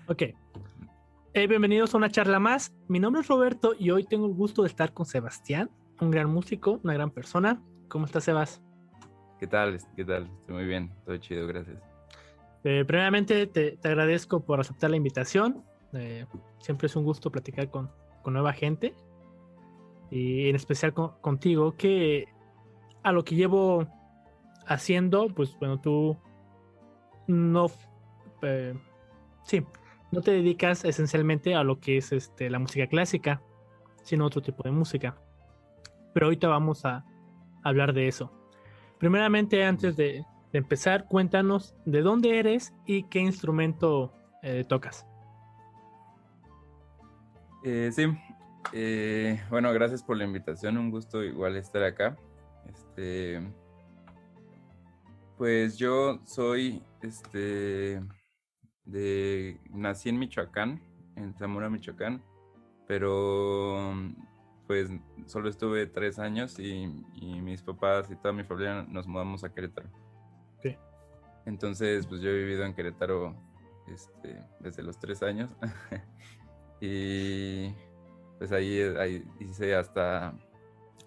Ok. Bienvenidos a una charla más. Mi nombre es Roberto y hoy tengo el gusto de estar con Sebastián, un gran músico, una gran persona. ¿Cómo estás, Sebas? ¿Qué tal? ¿Qué tal? Estoy muy bien, todo chido, gracias. Primeramente, te agradezco por aceptar la invitación. Siempre es un gusto platicar con nueva gente y en especial contigo, que a lo que llevo haciendo, pues bueno, tú no, eh, sí, no te dedicas esencialmente a lo que es la música clásica, sino otro tipo de música. Pero ahorita vamos a hablar de eso. Primeramente, antes de empezar, cuéntanos de dónde eres y qué instrumento tocas. Sí, bueno, gracias por la invitación, un gusto igual estar acá. Este, pues yo soy, nací en Michoacán, en Zamora, Michoacán, pero pues solo estuve 3 años y mis papás y toda mi familia nos mudamos a Querétaro. Sí. Entonces, pues yo he vivido en Querétaro, desde los 3 años. Y pues ahí hice hasta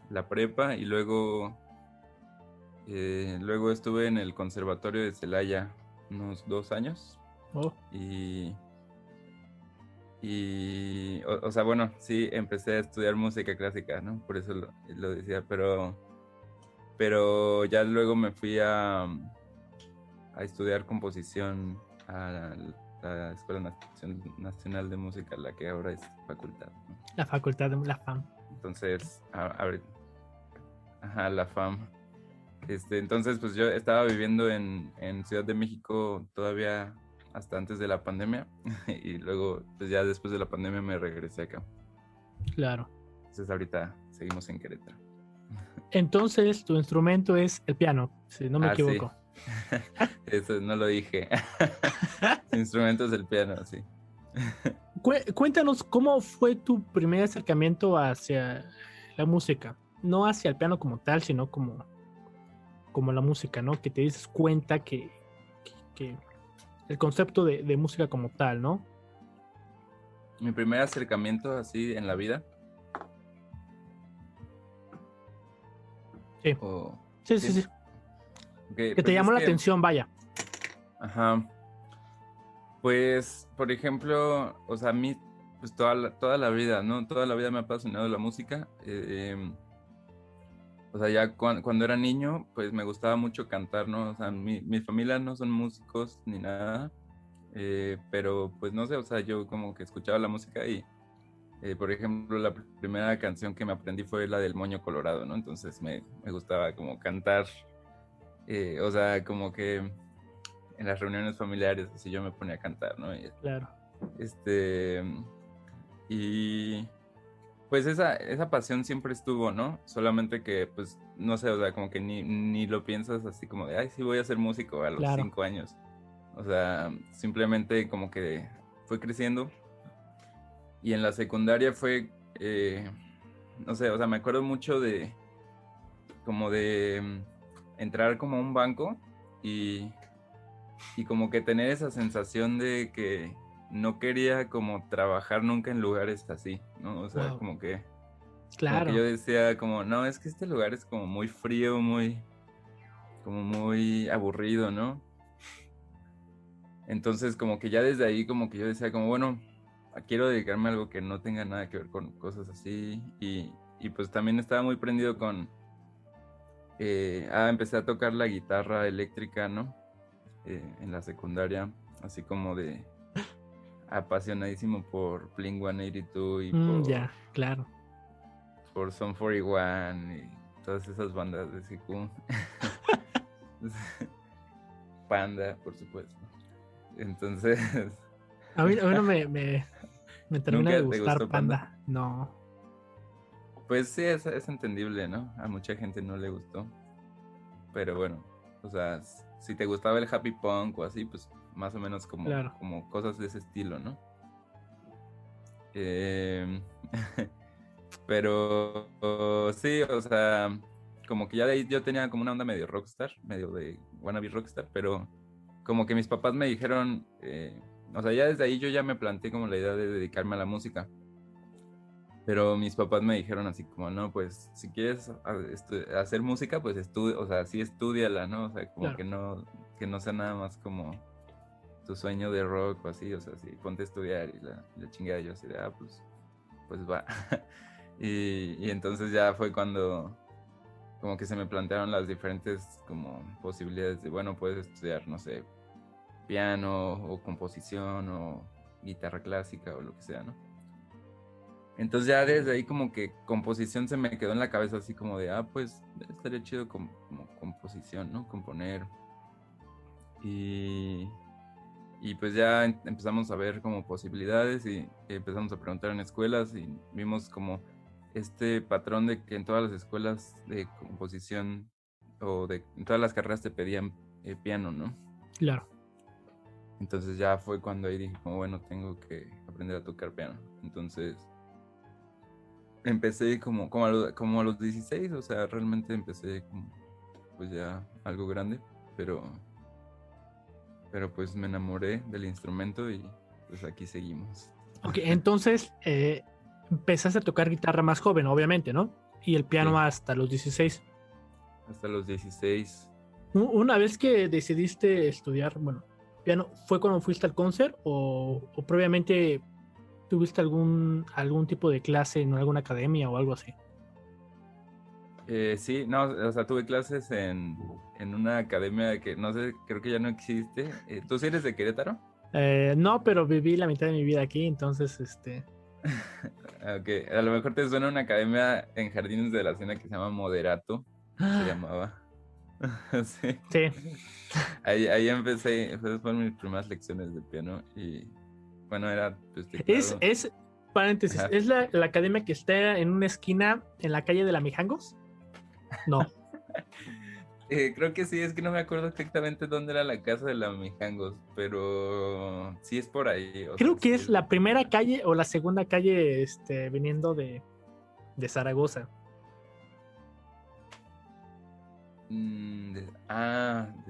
la prepa y luego estuve en el Conservatorio de Celaya unos 2 años Oh, y, o sea, bueno, sí, empecé a estudiar música clásica, ¿no? Por eso lo decía, pero ya luego me fui a estudiar composición a la Escuela Nacional de Música, la que ahora es facultad, ¿no? la facultad de la FAM. Entonces, ajá, la FAM. Entonces, pues yo estaba viviendo en Ciudad de México todavía hasta antes de la pandemia y luego, pues ya después de la pandemia me regresé acá. Claro. Entonces ahorita seguimos en Querétaro. Entonces, tu instrumento es el piano, si no me Ah, sí. equivoco. Eso no lo dije. Su instrumento es el piano, sí. Cuéntanos cómo fue tu primer acercamiento hacia la música. No hacia el piano como tal, sino como la música, ¿no? Que te dices cuenta que el concepto de música como tal, ¿no? Mi primer acercamiento así en la vida. Sí, O sí, sí, sí. sí. Ok, Que te pues llamó es la que, atención, vaya. ajá. Pues, por ejemplo, o sea, a mí, pues toda la vida, ¿no? Toda la vida me ha apasionado la música. O sea, ya cuando era niño, pues me gustaba mucho cantar, ¿no? O sea, mi familia no son músicos ni nada, pero pues no sé, o sea, yo como que escuchaba la música y, por ejemplo, la primera canción que me aprendí fue la del Moño Colorado, ¿no? Entonces me gustaba como cantar, o sea, como que en las reuniones familiares, así yo me ponía a cantar, ¿no? Claro. Este, y pues esa pasión siempre estuvo, ¿no? Solamente que, pues, no sé, o sea, como que ni lo piensas así como de, ay, sí voy a ser músico a los Claro. 5 años. O sea, simplemente como que fue creciendo y en la secundaria fue, no sé, o sea, me acuerdo mucho de, como de entrar como a un banco y, y como que tener esa sensación de que no quería como trabajar nunca en lugares así, ¿no? O sea, Wow. como que yo Claro. decía como, no, es que este lugar es como muy frío, como muy aburrido, ¿no? Entonces como que ya desde ahí como que yo decía como, bueno, quiero dedicarme a algo que no tenga nada que ver con cosas así y pues también estaba muy prendido con, empecé a tocar la guitarra eléctrica, ¿no? En la secundaria, así como de apasionadísimo por Blink-182 y Ya, claro. por Sum 41 y todas esas bandas de CQ. Panda, por supuesto. Entonces, A mí no me termina de ¿nunca te gustar gustó Panda? Panda. No. Pues sí, es entendible, ¿no? A mucha gente no le gustó. Pero bueno, o sea, si te gustaba el happy punk o así, pues más o menos Claro. como cosas de ese estilo, ¿no? Eh, pero sí, o sea, como que ya de ahí yo tenía como una onda medio rockstar, medio de wannabe rockstar, pero como que mis papás me dijeron, o sea, ya desde ahí yo ya me planteé como la idea de dedicarme a la música. Pero mis papás me dijeron así como, no, pues si quieres hacer música, pues estudia, o sea, sí estúdiala, ¿no? O sea, como Claro. que no sea nada más como tu sueño de rock o así, o sea, sí, ponte a estudiar y la chingada yo así de, pues va. Y entonces ya fue cuando como que se me plantearon las diferentes como posibilidades de, bueno, puedes estudiar, no sé, piano o composición o guitarra clásica o lo que sea, ¿no? Entonces ya desde ahí como que composición se me quedó en la cabeza así como de, pues estaría chido como composición, ¿no? Componer. Y, y pues ya empezamos a ver como posibilidades y empezamos a preguntar en escuelas y vimos como este patrón de que en todas las escuelas de composición o en todas las carreras te pedían piano, ¿no? Claro. Entonces ya fue cuando ahí dije como, bueno, tengo que aprender a tocar piano. Entonces empecé como a los 16, o sea, realmente empecé como pues ya algo grande, pero pues me enamoré del instrumento y pues aquí seguimos. Ok, entonces empezaste a tocar guitarra más joven, obviamente, ¿no? Y el piano Sí, hasta los 16. hasta los 16. Una vez que decidiste estudiar, bueno, piano, ¿fue cuando fuiste al concert o previamente tuviste algún tipo de clase en alguna academia o algo así? Sí, no, o sea, tuve clases en una academia que no sé, creo que ya no existe. ¿Tú sí eres de Querétaro? No, pero viví la mitad de mi vida aquí, entonces, Ok, a lo mejor te suena una academia en Jardines de la Cena que se llama Moderato, se llamaba. Sí. sí, Ahí empecé, esas fueron mis primeras lecciones de piano y bueno, era pues es, teclado. es, paréntesis, Ajá. ¿es la academia que está en una esquina en la calle de la Mijangos? No, Creo que sí, es que no me acuerdo exactamente dónde era la casa de la Mijangos, pero sí es por ahí, o sea, creo que sí es es. la primera calle o la segunda calle, viniendo de Zaragoza. De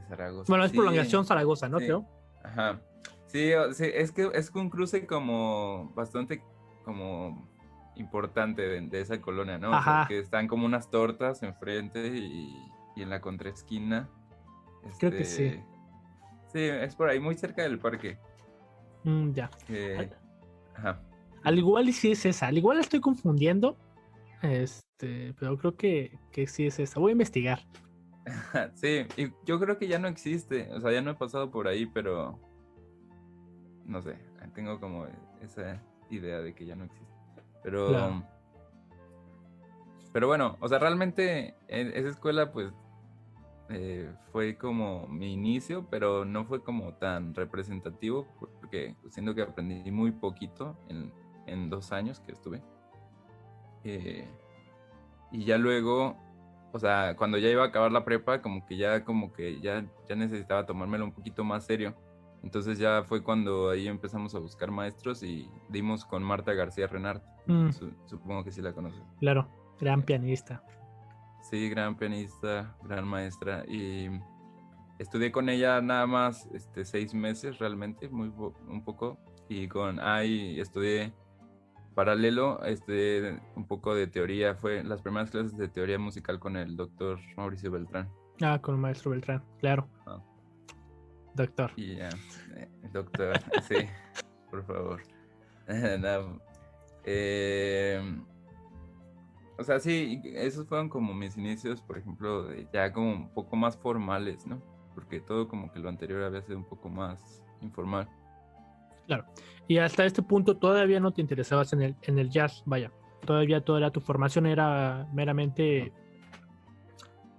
Zaragoza, Bueno, es sí, prolongación Zaragoza, ¿no? sí, Creo. ajá. Sí, sí, es que es un cruce como bastante como importante de esa colonia, ¿no? O sea, Ajá, que están como unas tortas enfrente y en la contraesquina, creo que sí. sí, es por ahí, muy cerca del parque. Ya. Eh, Al, ajá, al dime. igual y sí es esa. Al igual la estoy confundiendo. Pero creo que sí es esa. Voy a investigar. Sí, y yo creo que ya no existe, o sea, ya no he pasado por ahí, pero no sé, tengo como esa idea de que ya no existe. Claro. Pero, pero bueno, o sea, realmente esa escuela pues fue como mi inicio, pero no fue como tan representativo porque siento que aprendí muy poquito en 2 años que estuve. Eh, y ya luego, o sea, cuando ya iba a acabar la prepa, como que ya necesitaba tomármelo un poquito más serio. Entonces ya fue cuando ahí empezamos a buscar maestros y dimos con Marta García Renart. Mm, Supongo que sí la conoces. claro. Gran pianista. Sí, gran pianista, gran maestra. Y estudié con ella nada más 6 meses realmente, un poco. Y y estudié paralelo, un poco de teoría. Fue las primeras clases de teoría musical con el doctor Mauricio Beltrán. Ah, con el maestro Beltrán. Claro. Ah, Doctor. y ya, doctor, sí, por favor. No, eh, o sea, sí, esos fueron como mis inicios, por ejemplo, ya como un poco más formales, ¿no? Porque todo como que lo anterior había sido un poco más informal. Claro. Y hasta este punto todavía no te interesabas en el jazz. Vaya. Todavía toda tu formación era meramente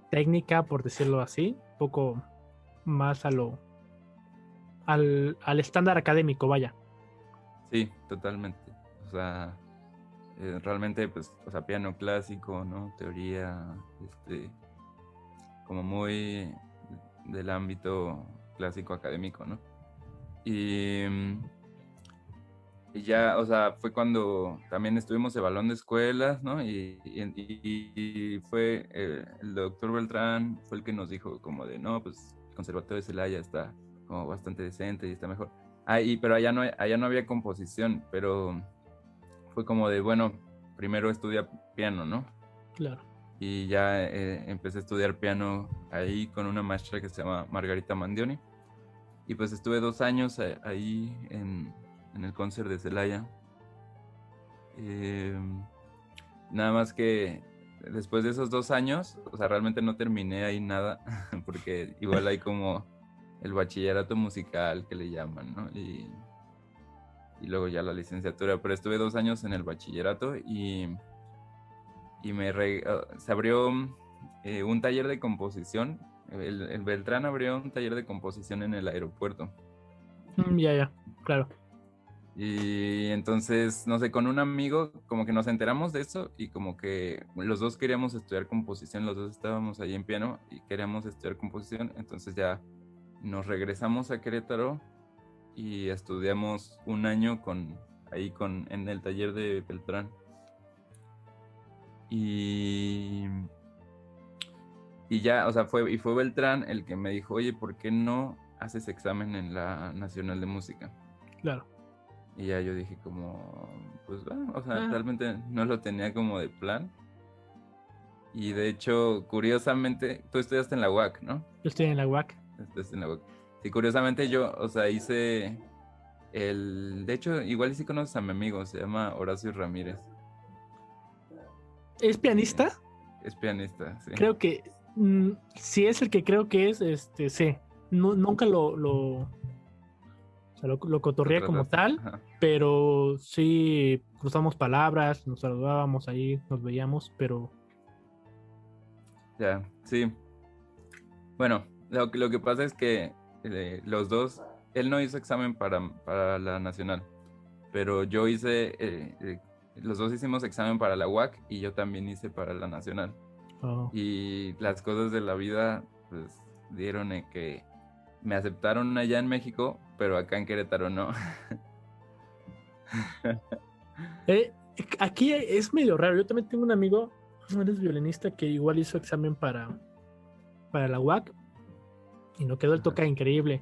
técnica, por decirlo así. Un poco más al estándar académico, vaya. Sí, totalmente. O sea, realmente, pues, o sea, piano clásico, ¿no? Teoría, como muy del ámbito clásico académico, ¿no? Y, y ya, o sea, fue cuando también estuvimos evaluando escuelas, ¿no? Y fue el doctor Beltrán, fue el que nos dijo como de, no, pues el Conservatorio de Celaya está como bastante decente y está mejor. Pero allá no había composición, pero fue como de, bueno, primero estudia piano, ¿no? Claro. Y ya empecé a estudiar piano ahí con una maestra que se llama Margarita Mandioni. Y pues estuve 2 años ahí en el concert de Celaya. Eh, Nada más que después de esos 2 años, o sea, realmente no terminé ahí nada, porque igual hay como el bachillerato musical que le llaman, ¿no? Y luego ya la licenciatura, pero estuve 2 años en el bachillerato y se abrió un taller de composición. El Beltrán abrió un taller de composición en el aeropuerto. Ya, claro. Y entonces, no sé, con un amigo como que nos enteramos de eso y como que los dos queríamos estudiar composición, los dos estábamos ahí en piano y queríamos estudiar composición, entonces ya nos regresamos a Querétaro y estudiamos un año en el taller de Beltrán. Y, y ya, o sea, fue Beltrán el que me dijo, oye, ¿por qué no haces examen en la Nacional de Música? Claro. Y ya yo dije como, pues bueno, o sea, Ah, realmente no lo tenía como de plan. Y de hecho, curiosamente, tú estudiaste en la UAC, ¿no? yo estoy en la UAC. Estudiaste en la UAC. Sí, curiosamente yo, o sea, de hecho, igual sí conoces a mi amigo, se llama Horacio Ramírez. ¿Es pianista? Es pianista, sí. Creo que si es el que creo que es, sí. Nunca o sea, lo ¿Lo cotorreé como trataste? tal, Ajá. pero sí cruzamos palabras, nos saludábamos ahí, nos veíamos, pero Ya, sí. Bueno, lo que pasa es que los dos, él no hizo examen para la nacional, pero los dos hicimos examen para la UAC y yo también hice para la nacional. oh. Y las cosas de la vida, pues, dieron en que me aceptaron allá en México, pero acá en Querétaro no. Eh, Aquí es medio raro. Yo también tengo un amigo, eres violinista, que igual hizo examen para la UAC y no quedó el toca increíble.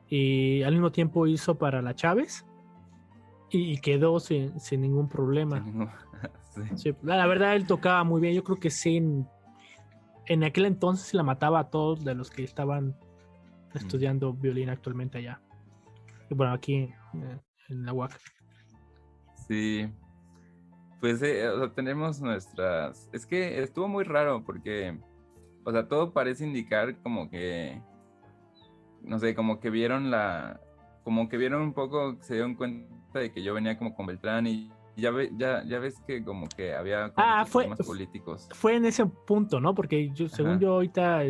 Y al mismo tiempo hizo para la Chávez y quedó sin ningún Sin problema. ningún- sí. Sí, la verdad, él tocaba muy bien. Yo creo que sí, en aquel entonces la mataba a todos de los que estaban estudiando violín actualmente allá. Y bueno, aquí en la UAC. Sí, pues o sea, tenemos nuestras... Es que estuvo muy raro porque, o sea, todo parece indicar como que, no sé, como que vieron un poco, se dieron cuenta de que yo venía como con Beltrán y ya ves que como que había como Ah, muchos problemas políticos. fue en ese punto, ¿no? Porque según Ajá, yo ahorita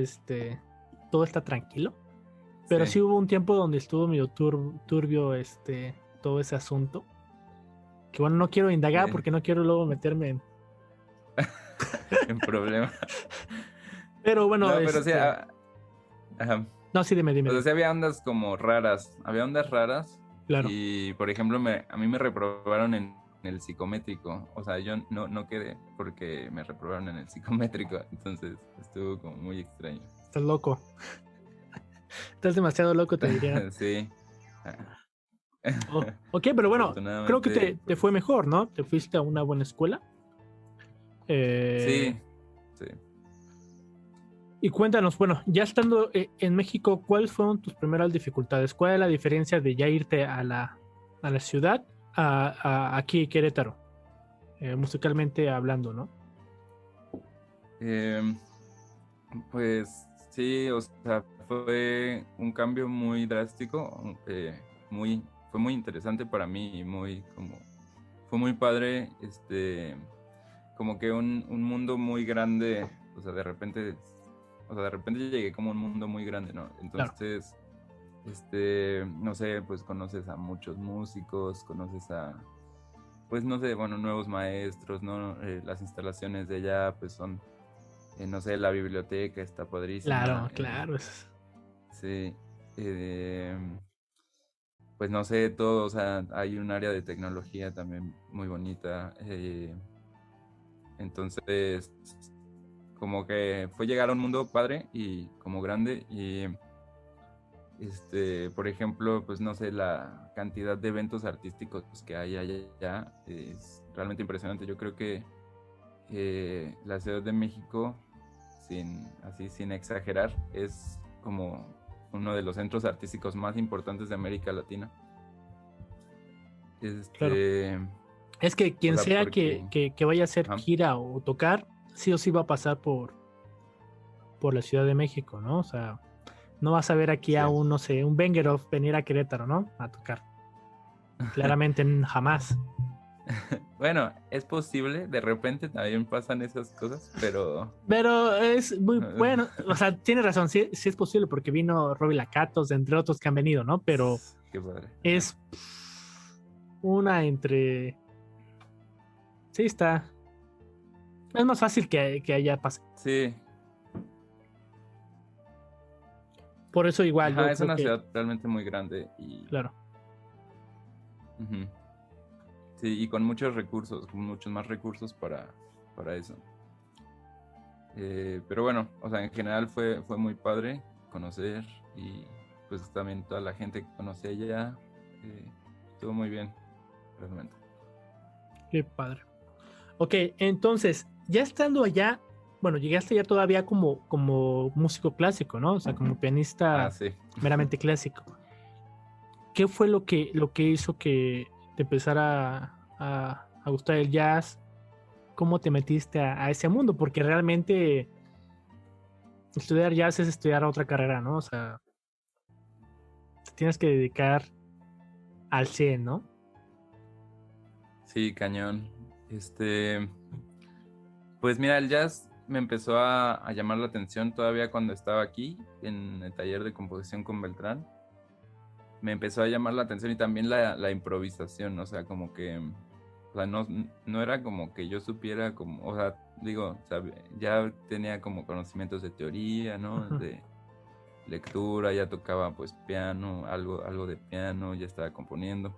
todo está tranquilo. Pero sí, sí hubo un tiempo donde estuvo medio turbio todo ese asunto. Que bueno, no quiero indagar sí, porque no quiero luego meterme en. en problema. Pero bueno, No, pero sí, ajá. no, sí, O sea, dime. sí había ondas como raras, había ondas raras Claro. y, por ejemplo, a mí me reprobaron en el psicométrico, o sea, yo no quedé porque me reprobaron en el psicométrico, entonces estuvo como muy extraño. Estás loco. Estás demasiado loco, te diría. Sí. Oh, ok, pero bueno, creo que Afortunadamente, te pues fue mejor, ¿no? Te fuiste a una buena escuela. Eh, sí, sí. y cuéntanos, bueno, ya estando en México, ¿cuáles fueron tus primeras dificultades? ¿Cuál es la diferencia de ya irte a la ciudad a aquí Querétaro? Musicalmente hablando, ¿no? Em, pues sí, o sea, fue un cambio muy drástico, fue muy interesante para mí y fue muy padre, como que un mundo muy grande, o sea, de repente llegué como a un mundo muy grande, ¿no? Claro. Entonces, no sé, pues conoces a muchos músicos, pues no sé, bueno, nuevos maestros, ¿no? Las instalaciones de allá, pues son, no sé, la biblioteca está padrísima, Claro, claro. sí, eh, pues no sé, todo, o sea, hay un área de tecnología también muy bonita, entonces, como que fue llegar a un mundo padre y como grande Por ejemplo, pues no sé, la cantidad de eventos artísticos que hay allá es realmente impresionante. Yo creo que la Ciudad de México, sin exagerar, es como uno de los centros artísticos más importantes de América Latina. Claro. Es que O quien sea, sea porque... que vaya a hacer Ajá, gira o tocar, sí o sí va a pasar por la Ciudad de México, ¿no? O sea, no vas a ver aquí sí. a un, no sé, un Vengerov venir a Querétaro, ¿no? A tocar. Claramente jamás. Bueno, es posible, de repente también pasan esas cosas, pero... Pero es muy bueno, o sea, tiene razón, sí, sí es posible porque vino Robbie Lacatos, entre otros que han venido, ¿no? Pero Qué padre. Ajá. es una entre... Sí, está. Es más fácil que haya pasado. Sí, Por eso igual ajá, yo es creo una que, ciudad realmente muy grande y... claro, Ujú. Sí, y con muchos recursos, con muchos más recursos para eso. Pero bueno, o sea, en general fue muy padre conocer y pues también toda la gente que conocí allá, estuvo muy bien, realmente. qué padre. Ok, entonces, ya estando allá, bueno, llegaste ya todavía como músico clásico, ¿no? O sea, como Ah, pianista sí. meramente clásico. ¿Qué fue lo que hizo que te empezara a gustar el jazz? ¿Cómo te metiste a ese mundo? Porque realmente estudiar jazz es estudiar otra carrera, ¿no? O sea, te tienes que dedicar al 100, ¿no? Sí, cañón. Pues mira, el jazz me empezó a llamar la atención todavía cuando estaba aquí en el taller de composición con Beltrán. Me empezó a llamar la atención y también la improvisación, o sea, como que, o sea, no era como que yo supiera como, o sea, digo, ya tenía como conocimientos de teoría, ¿no? Ujú. De lectura, ya tocaba pues piano, algo de piano, ya estaba componiendo.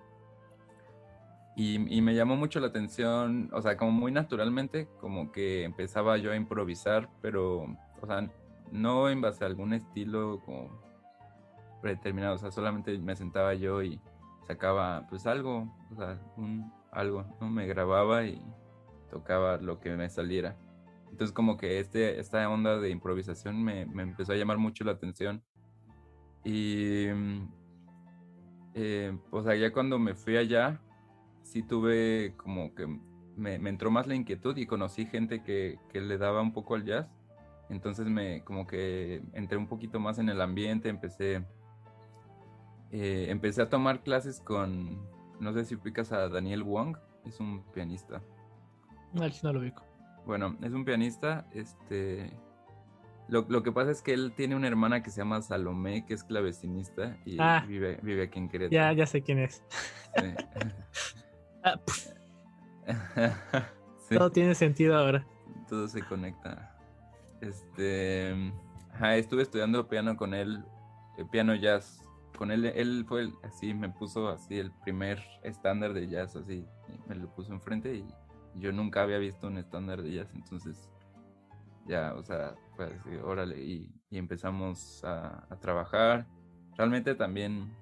Y me llamó mucho la atención, o sea, como muy naturalmente, como que empezaba yo a improvisar, pero, o sea, no en base a algún estilo como predeterminado, o sea, solamente me sentaba yo y sacaba pues algo, o sea, algo, ¿no? Me grababa y tocaba lo que me saliera. Entonces como que esta onda de improvisación me empezó a llamar mucho la atención. Y, o sea, ya cuando me fui allá, sí tuve como que me entró más la inquietud y conocí gente que le daba un poco al jazz. Entonces como que entré un poquito más en el ambiente, empecé a tomar clases con, no sé si ubicas a Daniel Wong, es un pianista. A ver si no lo ubico. Bueno, es un pianista, lo que pasa es que él tiene una hermana que se llama Salomé, que es clavecinista y Ah, vive aquí en ya, Querétaro. ya sé quién es. Sí. Ah, pf, Sí, todo tiene sentido ahora. todo se conecta. Ajá, estuve estudiando piano con él, piano jazz. Con él fue así, me puso así el primer estándar de jazz, así, y me lo puso enfrente y yo nunca había visto un estándar de jazz, entonces ya, o sea, fue así, órale, y empezamos a trabajar. Realmente también,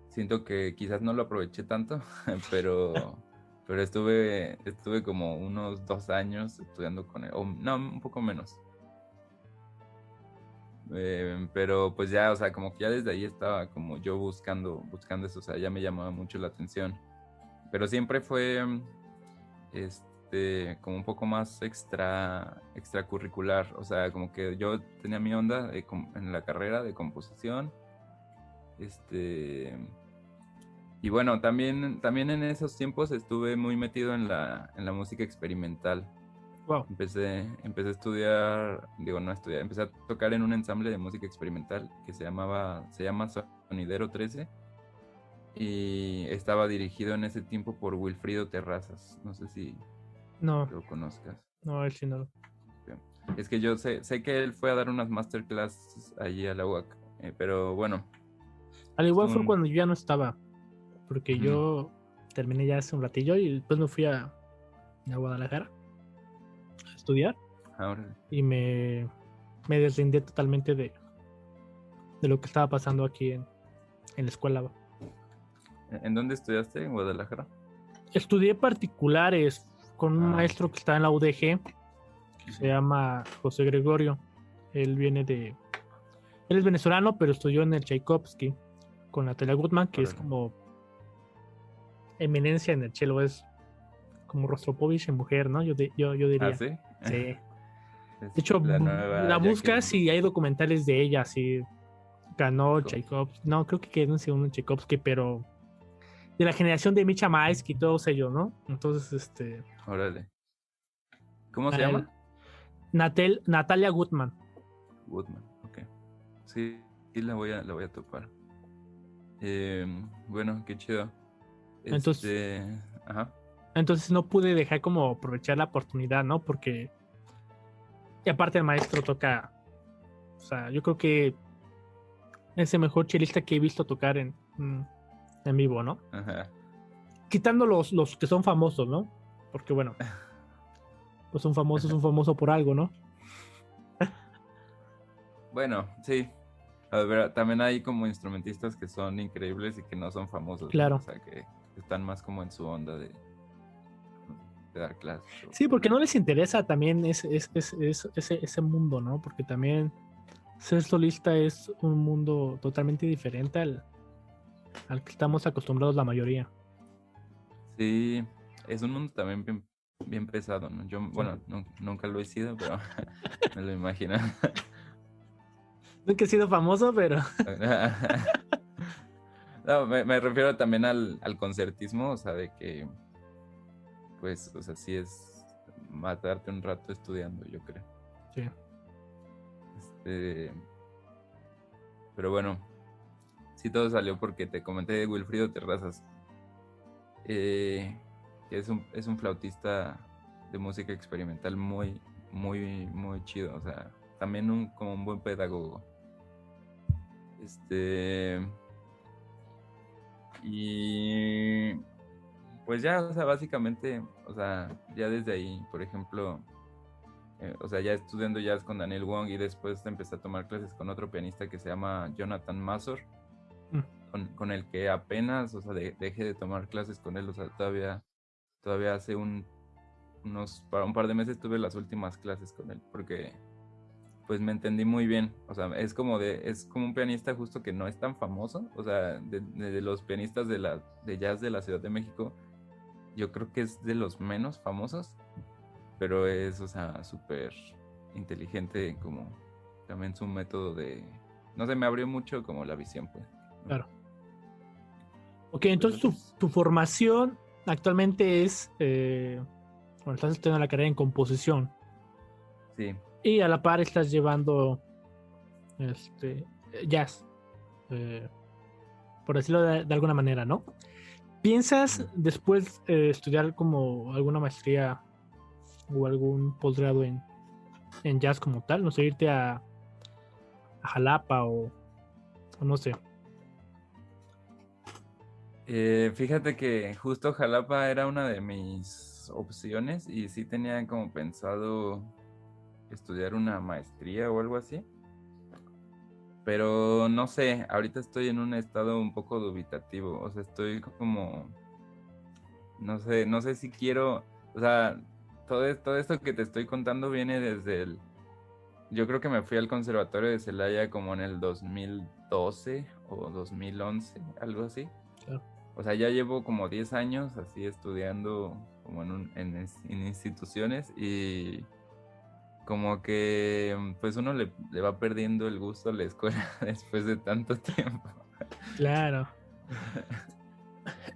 siento que quizás no lo aproveché tanto, pero, pero estuve como unos 2 años estudiando con él, o no, un poco menos. Pero pues ya, o sea, como que ya desde ahí estaba como yo buscando eso, o sea, ya me llamaba mucho la atención. Pero siempre fue, como un poco más extracurricular, o sea, como que yo tenía mi onda en la carrera de composición, este, y bueno, también en esos tiempos estuve muy metido en la música experimental. Wow. Empecé a estudiar, digo, no a estudiar, empecé a tocar en un ensamble de música experimental que se llama Sonidero 13 y estaba dirigido en ese tiempo por Wilfrido Terrazas. No sé si No, lo conozcas. no, él sí no lo. Es que yo sé que él fue a dar unas masterclass allí a la UAC, pero bueno, Al es igual fue un... cuando yo ya no estaba, porque Ujú, yo terminé ya hace un ratillo y después me fui a Guadalajara a estudiar ahora, y me me deslindé totalmente de lo que estaba pasando aquí en la escuela. ¿En dónde estudiaste? ¿En Guadalajara? Estudié particulares con un maestro que está en la UDG, que se llama José Gregorio. Él es venezolano, pero estudió en el Tchaikovsky con Natalia Gutman, que es Órale. como eminencia en el cello, es como Rostropovich en mujer, ¿no? Yo ¿Ah, diría. sí? Sí. De Es hecho, la la nueva buscas Jacqueline. y hay documentales de ella, así ganó Tchaikovsky. Tchaikovsky. No, creo que quedó en segundo Tchaikovsky, pero de la generación de Micha Maesky y todos ellos, ¿no? Entonces, Órale. ¿Cómo se a él. llama? Natalia Gutman. Woodman. Ok. Sí, sí la voy a topar. Bueno, qué chido. Entonces, Ajá. entonces no pude dejar como aprovechar la oportunidad, ¿no? Porque, y aparte el maestro toca, o sea, yo creo que es el mejor chelista que he visto tocar en vivo, ¿no? Ajá. Quitando los que son famosos, ¿no? Porque bueno, pues un famoso es un famoso por algo, ¿no? Bueno, sí. A ver, también hay como instrumentistas que son increíbles y que no son famosos, ¿no? O Claro. sea, que están más como en su onda de dar clases. Sí, porque no les interesa también ese mundo, ¿no? Porque también ser solista es un mundo totalmente diferente al que estamos acostumbrados la mayoría. Sí, es un mundo también bien, bien pesado, ¿no? Yo, Sí. bueno, nunca lo he sido, pero me lo imagino. Nunca he sido famoso, pero No, me refiero también al concertismo, o sea, de que, pues, o sea, sí es matarte un rato estudiando, yo creo. sí. Este, pero bueno, sí todo salió porque te comenté de Wilfrido Terrazas, que es un flautista de música experimental muy, muy, muy chido, o sea, también como un buen pedagogo. Y pues ya, o sea, básicamente, o sea, ya desde ahí, por ejemplo, o sea, ya estudiando jazz con Daniel Wong y después empecé a tomar clases con otro pianista que se llama Jonathan Mazur, Mm. con el que apenas, o sea, dejé de tomar clases con él, o sea, todavía hace para un par de meses tuve las últimas clases con él, porque pues me entendí muy bien, o sea, es como un pianista justo que no es tan famoso, o sea, de los pianistas de jazz de la Ciudad de México, yo creo que es de los menos famosos, pero es, o sea, súper inteligente como también su método no sé, me abrió mucho como la visión, pues. Claro. Ok, Pues entonces eso es, tu formación actualmente es, bueno, estás estudiando la carrera en composición sí. y a la par estás llevando jazz, eh, por decirlo de alguna manera, ¿no? ¿Piensas Ujú. después estudiar como alguna maestría o algún posgrado en jazz como tal? No sé, irte a Jalapa o no sé. Fíjate que justo Jalapa era una de mis opciones y sí tenía como pensado estudiar una maestría o algo así. Pero no sé, ahorita estoy en un estado un poco dubitativo, o sea, estoy como, no sé si quiero, o sea, todo esto que te estoy contando viene yo creo que me fui al Conservatorio de Celaya como en el 2012 o 2011, algo así. Claro. O sea, ya llevo como 10 años así estudiando como en instituciones y como que pues uno le va perdiendo el gusto a la escuela después de tanto tiempo. Claro.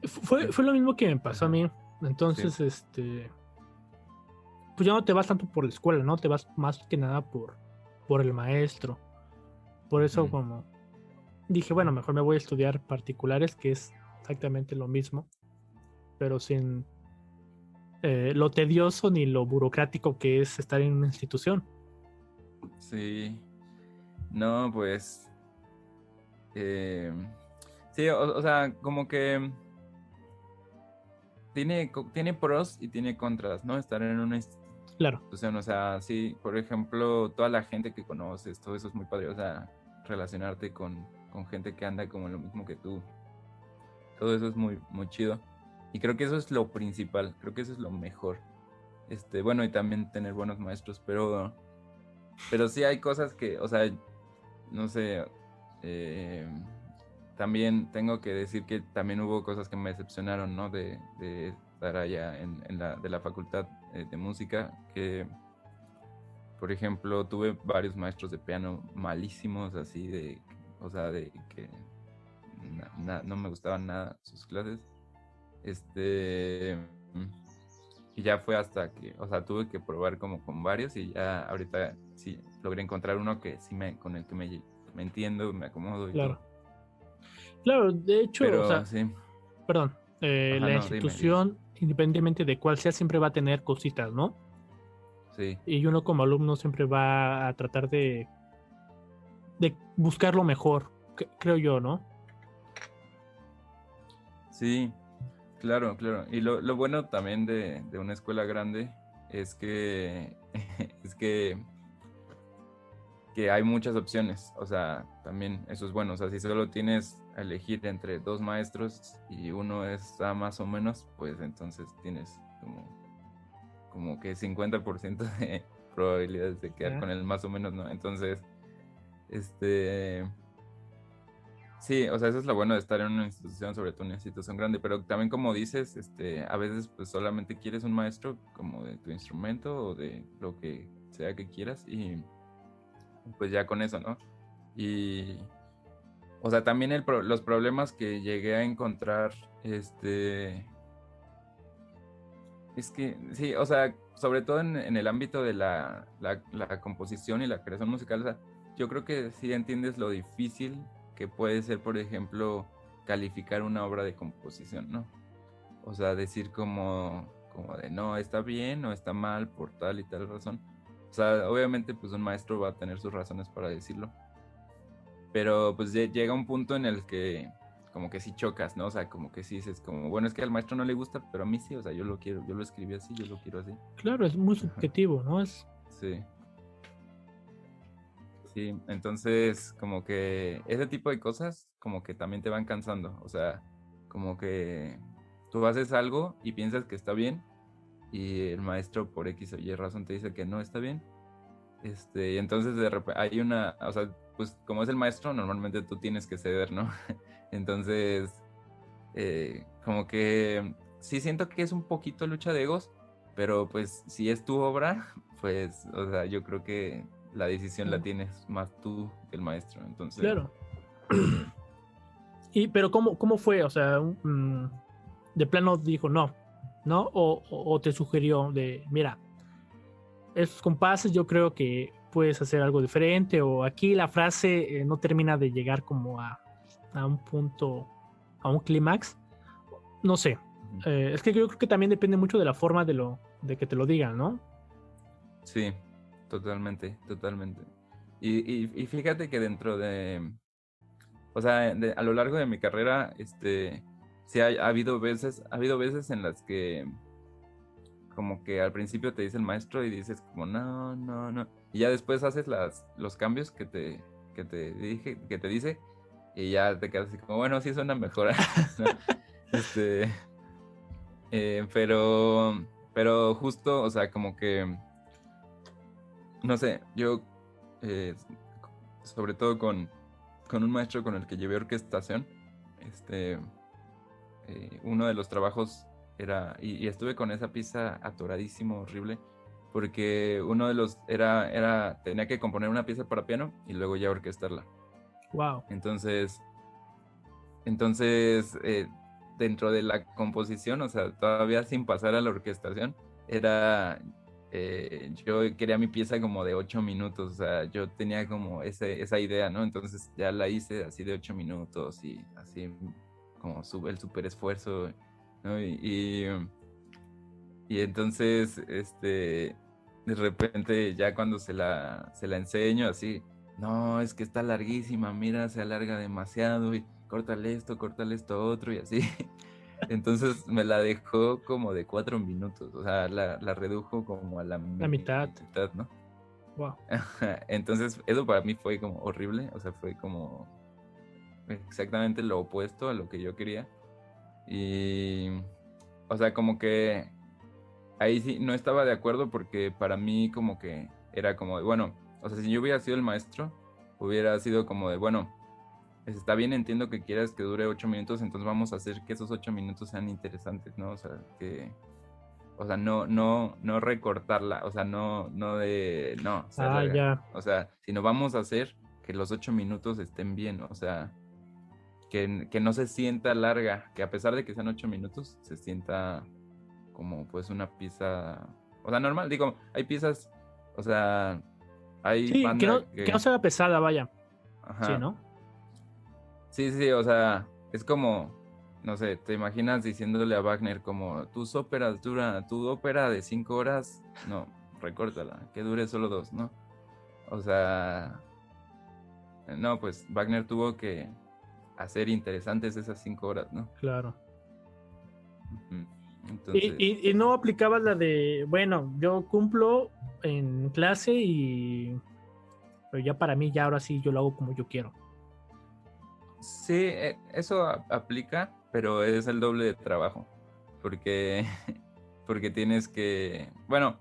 Fue lo mismo que me pasó a Ajá, mí. sí. Entonces, pues ya no te vas tanto por la escuela, ¿no? Te vas más que nada por el maestro. Por eso Ujú. como dije, bueno, mejor me voy a estudiar particulares, que es exactamente lo mismo, pero sin lo tedioso ni lo burocrático que es estar en una institución. Sí, no, pues, eh, sí, o sea, como que tiene pros y tiene contras, ¿no? Estar en una Claro, O sea, sí, por ejemplo, toda la gente que conoces, todo eso es muy padre, o sea, relacionarte con gente que anda como lo mismo que tú, todo eso es muy, muy chido. Y creo que eso es lo principal, creo que eso es lo mejor. Bueno, y también tener buenos maestros, pero sí hay cosas que, o sea, no sé, eh, también tengo que decir que también hubo cosas que me decepcionaron, ¿no? De estar allá de la facultad de música, que, por ejemplo, tuve varios maestros de piano malísimos, así o sea, de que no me gustaban nada sus clases. Este, y ya fue hasta que, o sea, tuve que probar como con varios y ya ahorita sí logré encontrar uno que sí con el que me entiendo, me acomodo y todo. claro. Claro, de hecho, o Pero sea, sí, perdón, ajá, la no, dime. institución, independientemente de cuál sea, siempre va a tener cositas, ¿no? Sí, Y uno como alumno siempre va a tratar de buscar lo mejor, creo yo, ¿no? sí, claro, claro. Y lo bueno también de una escuela grande es que, es que hay muchas opciones. O sea, también eso es bueno. O sea, si solo tienes a elegir entre dos maestros y uno está más o menos, pues entonces tienes como que 50% de probabilidades de quedar Ya, con el más o menos, ¿no? Entonces, este... Sí, o sea, eso es lo bueno de estar en una institución, sobre todo una institución grande, pero también como dices, a veces pues solamente quieres un maestro como de tu instrumento o de lo que sea que quieras y pues ya con eso, ¿no? Y, o sea, también los problemas que llegué a encontrar, es que, sí, o sea, sobre todo en el ámbito de la composición y la creación musical, o sea, yo creo que sí entiendes lo difícil que puede ser, por ejemplo, calificar una obra de composición, ¿no? O sea, decir como de no, está bien o está mal por tal y tal razón. O sea, obviamente pues un maestro va a tener sus razones para decirlo, pero pues llega un punto en el que como que sí chocas, ¿no? O sea, como que sí dices como, bueno, es que al maestro no le gusta, pero a mí sí, o sea, yo lo quiero, yo lo escribí así, yo lo quiero así. claro, es muy subjetivo, ¿no? Es, Sí, sí, entonces como que ese tipo de cosas como que también te van cansando, o sea, como que tú haces algo y piensas que está bien y el maestro por X o Y razón te dice que no está bien. Y entonces de repente hay o sea, pues como es el maestro, normalmente tú tienes que ceder, ¿no? Entonces, como que sí siento que es un poquito lucha de egos, pero pues si es tu obra, pues, o sea, yo creo que la decisión la claro. tienes más tú que el maestro. Entonces, Claro. Pero ¿cómo fue? O sea, de plano dijo no, ¿no? O te sugirió de, mira, esos compases yo creo que puedes hacer algo diferente, o aquí la frase no termina de llegar como a un punto, a un clímax. No sé. ujú. Es que yo creo que también depende mucho de la forma de que te lo digan, ¿no? Sí, totalmente, totalmente. Y fíjate que dentro o sea, a lo largo de mi carrera, sí ha habido veces en las que como que al principio te dice el maestro y dices como no, no, no. Y ya después haces los cambios que te dice y ya te quedas así como, bueno, sí suena mejor así, ¿no? Este, pero justo, o sea, como que, no sé, yo, eh, sobre todo con un maestro con el que llevé orquestación, este, uno de los trabajos y estuve con esa pieza atoradísimo, horrible, porque uno de los tenía que componer una pieza para piano y luego ya orquestarla. Wow. Entonces, dentro de la composición, o sea, todavía sin pasar a la orquestación, yo quería mi pieza como de 8 minutos, o sea, yo tenía como esa idea, ¿no? Entonces ya la hice así de 8 minutos y así como el super esfuerzo, ¿no? Y entonces, de repente ya cuando se la enseño así, no, es que está larguísima, mira, se alarga demasiado y córtale esto otro y así. Entonces me la dejó como de 4 minutos, o sea, la redujo como a la La mitad. mitad, ¿no? Wow. Entonces eso para mí fue como horrible, o sea, fue como exactamente lo opuesto a lo que yo quería. Y, o sea, como que ahí sí no estaba de acuerdo porque para mí como que era como de, bueno, o sea, si yo hubiera sido el maestro, hubiera sido como de, bueno, está bien, entiendo que quieras que dure 8 minutos, entonces vamos a hacer que esos 8 minutos sean interesantes, ¿no? O sea, no recortarla, o sea, no de, no, ser Ah, larga, ya. o sea, sino vamos a hacer que los 8 minutos estén bien, o sea, que no se sienta larga, que a pesar de que sean 8 minutos, se sienta como pues una pieza, o sea, normal, digo, hay piezas, o sea, hay Sí, banda que no que, se haga pesada, vaya. Sí, ajá, ¿no? sí, sí, o sea, es como, no sé, te imaginas diciéndole a Wagner como, tu ópera de 5 horas, no, recórtala, que dure solo 2, ¿no? O sea, no, pues Wagner tuvo que hacer interesantes esas 5 horas, ¿no? Claro. Ujú. Entonces, Y no aplicabas la de, bueno, yo cumplo en clase y pero ya para mí, ya ahora sí yo lo hago como yo quiero. sí, eso aplica, pero es el doble de trabajo, porque, porque tienes que, bueno,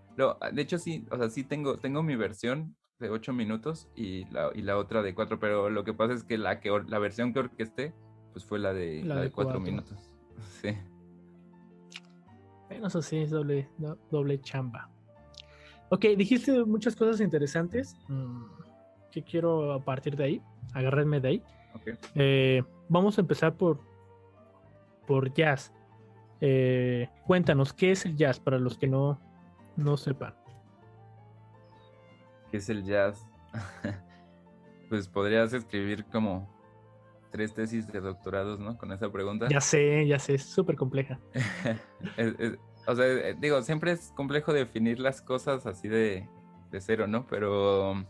de hecho sí, o sea, sí tengo mi versión de 8 minutos y la otra de 4, pero lo que pasa es que la versión que orquesté, pues fue la de, La la de de cuatro 4. minutos. Sí. Bueno, eso sí es doble chamba. Ok, dijiste muchas cosas interesantes. Que quiero a partir de ahí, agarrarme de ahí. Ok. Vamos a empezar por jazz. Cuéntanos, ¿qué es el jazz para los que no sepan? ¿Qué es el jazz? Pues podrías escribir como 3 tesis de doctorados, ¿no? Con esa pregunta. Ya sé, es súper compleja. O sea, digo, siempre es complejo definir las cosas así de cero, ¿no? Pero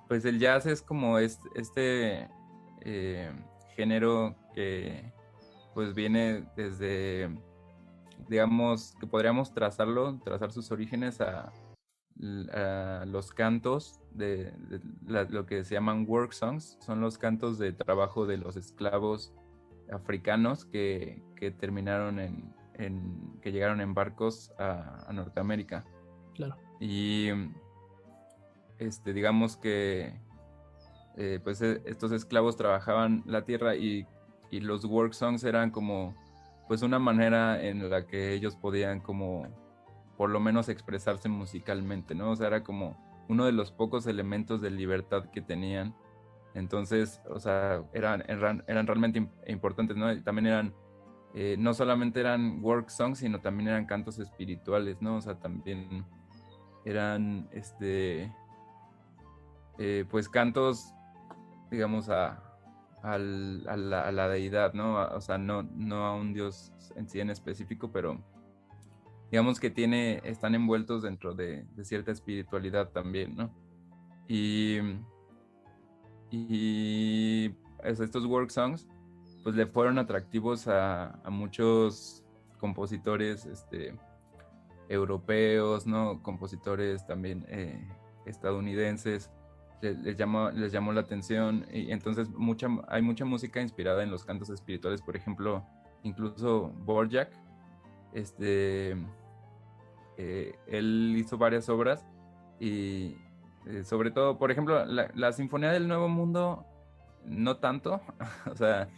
pues el jazz es como este eh, género que pues viene desde, digamos, que podríamos trazar sus orígenes a los cantos de lo que se llaman work songs, son los cantos de trabajo de los esclavos africanos que terminaron que llegaron en barcos a Norteamérica. Claro. Y digamos que pues estos esclavos trabajaban la tierra y los work songs eran como pues una manera en la que ellos podían como por lo menos expresarse musicalmente, ¿no? O sea, era como uno de los pocos elementos de libertad que tenían. Entonces, o sea, eran realmente importantes, ¿no? Y también eran, no solamente eran work songs, sino también eran cantos espirituales, ¿no? O sea, también eran, pues cantos, digamos, a la deidad, ¿no? O sea, no a un dios en sí en específico, pero digamos que están envueltos dentro de cierta espiritualidad también, ¿no? Y, y estos work songs, pues le fueron atractivos a muchos compositores europeos, ¿no? Compositores también estadounidenses. Les llamó la atención y entonces hay mucha música inspirada en los cantos espirituales, por ejemplo, incluso Borjak, este, él hizo varias obras y sobre todo, por ejemplo, la Sinfonía del Nuevo Mundo, no tanto, o sea,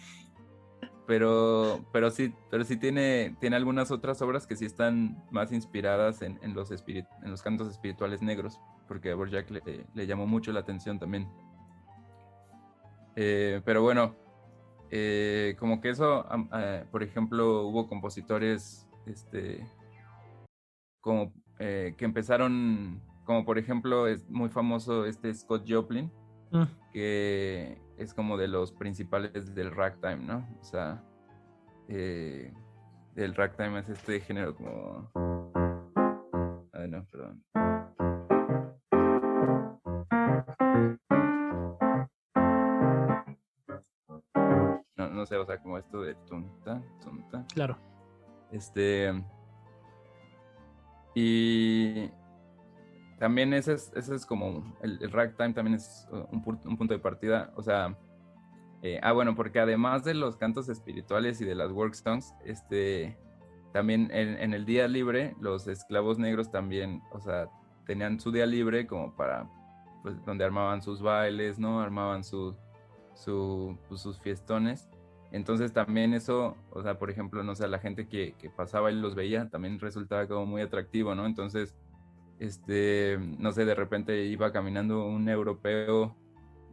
pero sí tiene algunas otras obras que sí están más inspiradas en los cantos espirituales negros, porque a Borjak le llamó mucho la atención también. Pero bueno, como que eso, por ejemplo, hubo compositores como que empezaron, como por ejemplo es muy famoso Scott Joplin, Mm, que es como de los principales del ragtime, ¿no? O sea, el ragtime es este género como... Ay, no, perdón. No, no sé, o sea, como esto de tunta, tunta. Claro. Y también ese es como, el ragtime también es un punto de partida, o sea, bueno, porque además de los cantos espirituales y de las work songs, también en el día libre, los esclavos negros también, o sea, tenían su día libre como para, pues, donde armaban sus bailes, ¿no? Armaban pues, sus fiestones. Entonces también eso, o sea, por ejemplo, no sé, la gente que pasaba y los veía también resultaba como muy atractivo, ¿no? Entonces, no sé, de repente iba caminando un europeo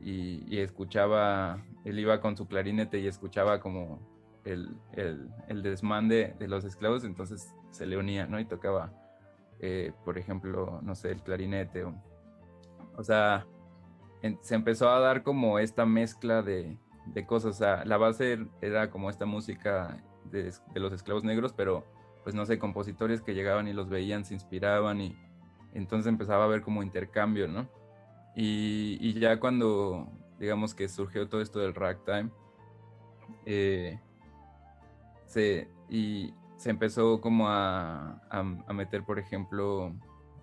y escuchaba, él iba con su clarinete y escuchaba como el desmán de los esclavos, entonces se le unía, ¿no? Y tocaba, por ejemplo, no sé, el clarinete. O sea, se empezó a dar como esta mezcla de cosas. O sea, la base era como esta música de los esclavos negros, pero pues no sé, compositores que llegaban y los veían, se inspiraban y entonces empezaba a haber como intercambio, ¿no? Y ya cuando, digamos que surgió todo esto del ragtime, se empezó como a meter, por ejemplo,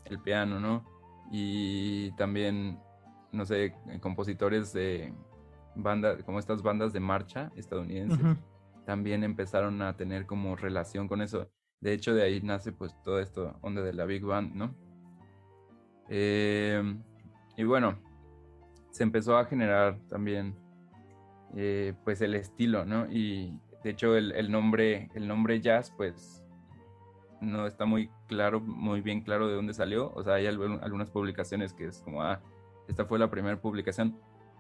el piano, ¿no? Y también, no sé, compositores de bandas, como estas bandas de marcha estadounidenses, Uh-huh. también empezaron a tener como relación con eso. De hecho, de ahí nace pues todo esto, onda de la Big Band, ¿no? Y bueno, se empezó a generar también pues el estilo, ¿no? Y de hecho el nombre jazz pues no está muy claro, muy bien claro de dónde salió. O sea, hay algunas publicaciones que es como, esta fue la primera publicación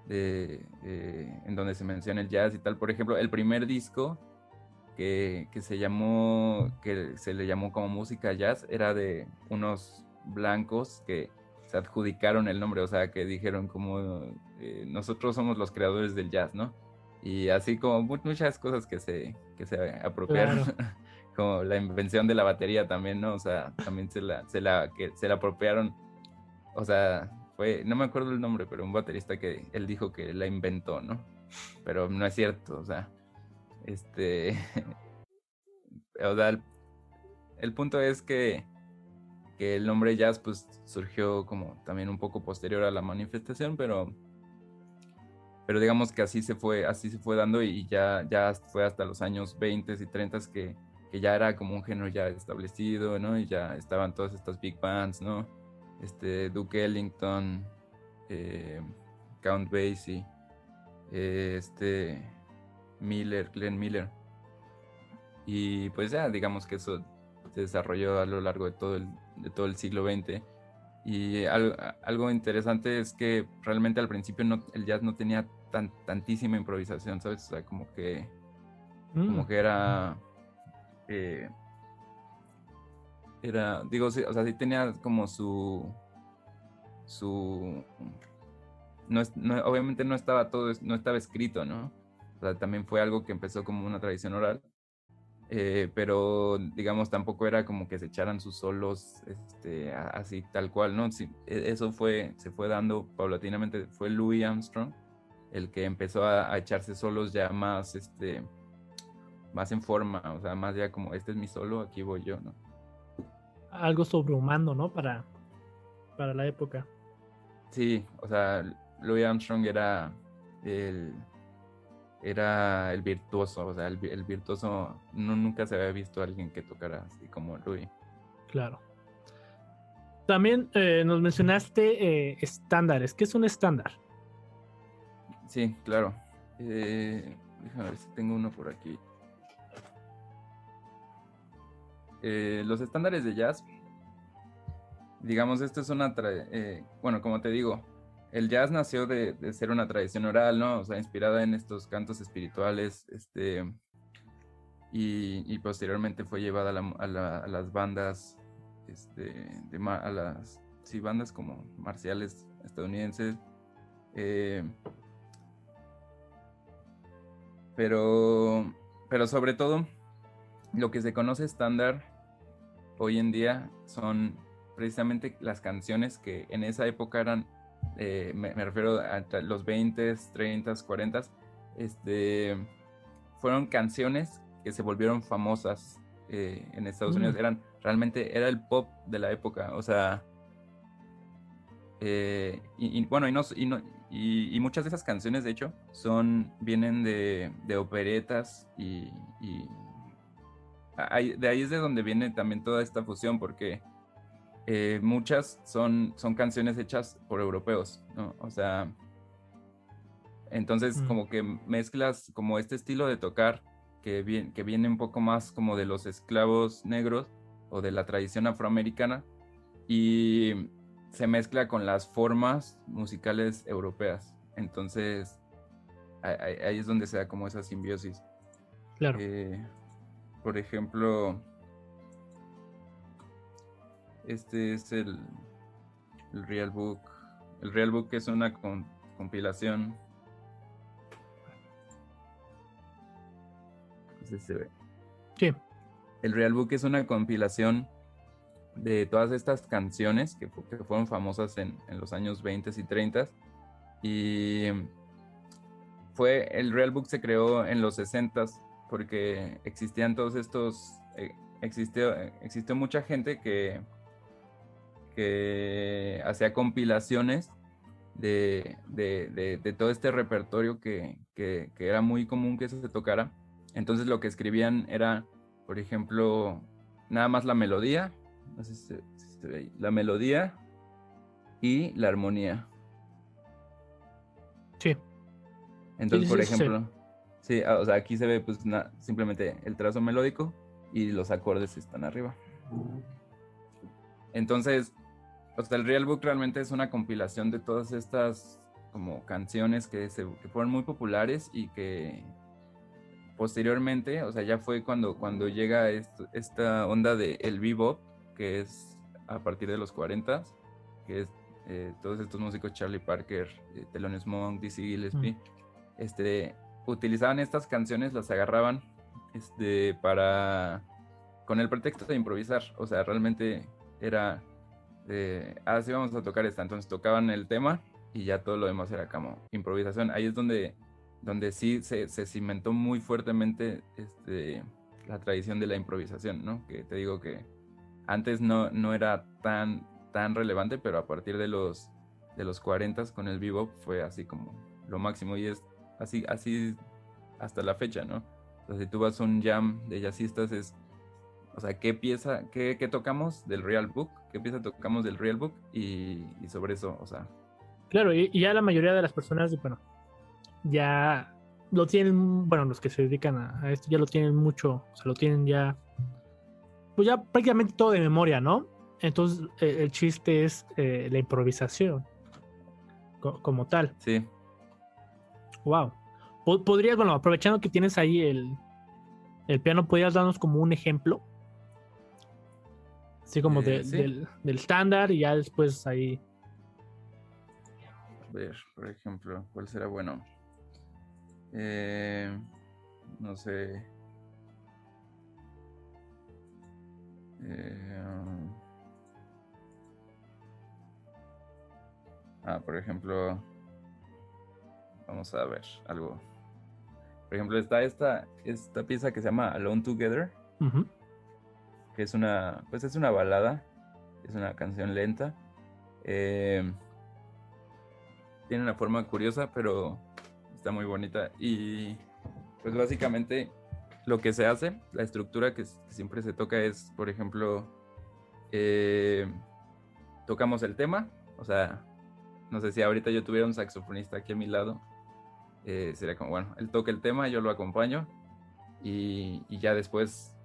en donde se menciona el jazz y tal. Por ejemplo, el primer disco que se le llamó como música jazz era de unos blancos que se adjudicaron el nombre, o sea, que dijeron como nosotros somos los creadores del jazz, ¿no? Y así como muchas cosas que se apropiaron, Claro. como la invención de la batería también, ¿no? O sea, también se la apropiaron, o sea, no me acuerdo el nombre, pero un baterista que él dijo que la inventó, ¿no? Pero no es cierto, o sea, o sea, el punto es que el nombre jazz pues surgió como también un poco posterior a la manifestación, pero digamos que así se fue dando y ya fue hasta los años 20 y 30 que ya era como un género ya establecido, ¿no? Y ya estaban todas estas big bands, ¿no? Duke Ellington, Count Basie, Glenn Miller. Y pues ya digamos que eso se desarrolló a lo largo de todo el siglo XX. Y algo interesante es que realmente al principio el jazz no tenía tantísima improvisación, ¿sabes? O sea, como que era, digo, sí, o sea, sí tenía como obviamente no estaba no estaba escrito, ¿no? O sea, también fue algo que empezó como una tradición oral. Pero digamos tampoco era como que se echaran sus solos así tal cual, ¿no? Sí, eso se fue dando paulatinamente. Fue Louis Armstrong el que empezó a echarse solos ya más más en forma, o sea, más ya como este es mi solo, aquí voy yo, ¿no? Algo sobrehumano, ¿no? Para la época. Sí, o sea, Louis Armstrong era el virtuoso, o sea, el virtuoso, nunca se había visto a alguien que tocara así como Louis. Claro. También nos mencionaste estándares. ¿Qué es un estándar? Sí, claro. Déjame ver si tengo uno por aquí. Los estándares de jazz, digamos, esto es bueno, como te digo, el jazz nació de ser una tradición oral, ¿no? O sea, inspirada en estos cantos espirituales, y posteriormente fue llevada a las bandas, a las, sí, bandas como marciales estadounidenses, pero sobre todo, lo que se conoce estándar hoy en día son precisamente las canciones que en esa época eran, me refiero a los 20s, 30s, 40s, fueron canciones que se volvieron famosas en Estados Unidos. Realmente era el pop de la época, o sea, bueno, y muchas de esas canciones, de hecho, vienen de operetas de ahí es de donde viene también toda esta fusión, porque muchas son canciones hechas por europeos, ¿no? O sea, entonces como que mezclas como este estilo de tocar que viene un poco más como de los esclavos negros o de la tradición afroamericana, y se mezcla con las formas musicales europeas. Entonces ahí es donde se da como esa simbiosis. Claro. Por ejemplo, este es el Real Book. El Real Book es una compilación. No sé si se ve. Sí. El Real Book es una compilación de todas estas canciones que fueron famosas en los años 20 y 30. Y el Real Book se creó en los 60 porque existían todos estos... existió mucha gente que hacía compilaciones de todo este repertorio que era muy común que se tocara. Entonces lo que escribían era, por ejemplo, nada más la melodía, no sé si se ve ahí, la melodía y la armonía. Sí. Entonces, Sí, por sí, sí. ejemplo, sí, o sea, aquí se ve pues simplemente el trazo melódico y los acordes están arriba. Entonces, o sea, el Real Book realmente es una compilación de todas estas como canciones que fueron muy populares y que posteriormente, o sea, ya fue cuando llega esta onda de el bebop, que es a partir de los 40, que es todos estos músicos, Charlie Parker, Thelonious Monk, Dizzy Gillespie, utilizaban estas canciones, las agarraban con el pretexto de improvisar. O sea, realmente era sí vamos a tocar esta. Entonces tocaban el tema y ya todo lo demás era como improvisación. Ahí es donde sí se cimentó muy fuertemente la tradición de la improvisación, ¿no? Que te digo que antes no era tan relevante, pero a partir de los 40 con el bebop fue así como lo máximo, y es así hasta la fecha, ¿no? O sea, si tú vas a un jam de jazzistas, o sea, ¿qué tocamos del Real Book? ¿Qué pieza tocamos del Real Book? Y sobre eso, o sea. Claro, y ya la mayoría de las personas, bueno, ya lo tienen, bueno, los que se dedican a esto ya lo tienen mucho, o sea, lo tienen ya, pues ya prácticamente todo de memoria, ¿no? Entonces, el chiste es la improvisación como tal. Sí. Wow. Podrías, bueno, aprovechando que tienes ahí el piano, ¿podrías darnos como un ejemplo? Así como Sí. del estándar y ya después ahí. A ver, por ejemplo, ¿cuál será bueno? No sé. Por ejemplo, vamos a ver algo. Por ejemplo, está esta pieza que se llama Alone Together, Uh-huh. que es una balada, es una canción lenta. Tiene una forma curiosa, pero está muy bonita. Y pues básicamente lo que se hace, la estructura que siempre se toca es, por ejemplo, tocamos el tema. O sea, no sé si ahorita yo tuviera un saxofonista aquí a mi lado, sería como, bueno, él toca el tema, yo lo acompaño y ya después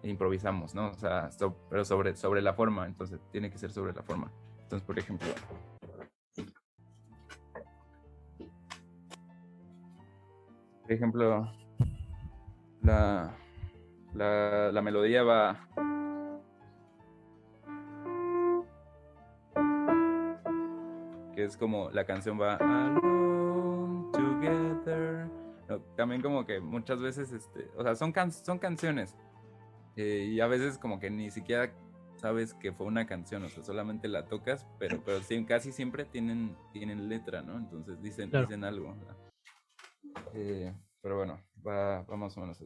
improvisamos, ¿no? O sea, pero sobre la forma, entonces tiene que ser sobre la forma. Entonces, por ejemplo, la melodía va... que es como la canción va Alone Together. No, también como que muchas veces, o sea, son canciones, y a veces como que ni siquiera sabes que fue una canción, o sea, solamente la tocas, pero sí, casi siempre tienen letra, ¿no? Entonces Claro. dicen algo, ¿no? pero bueno, va más o menos así.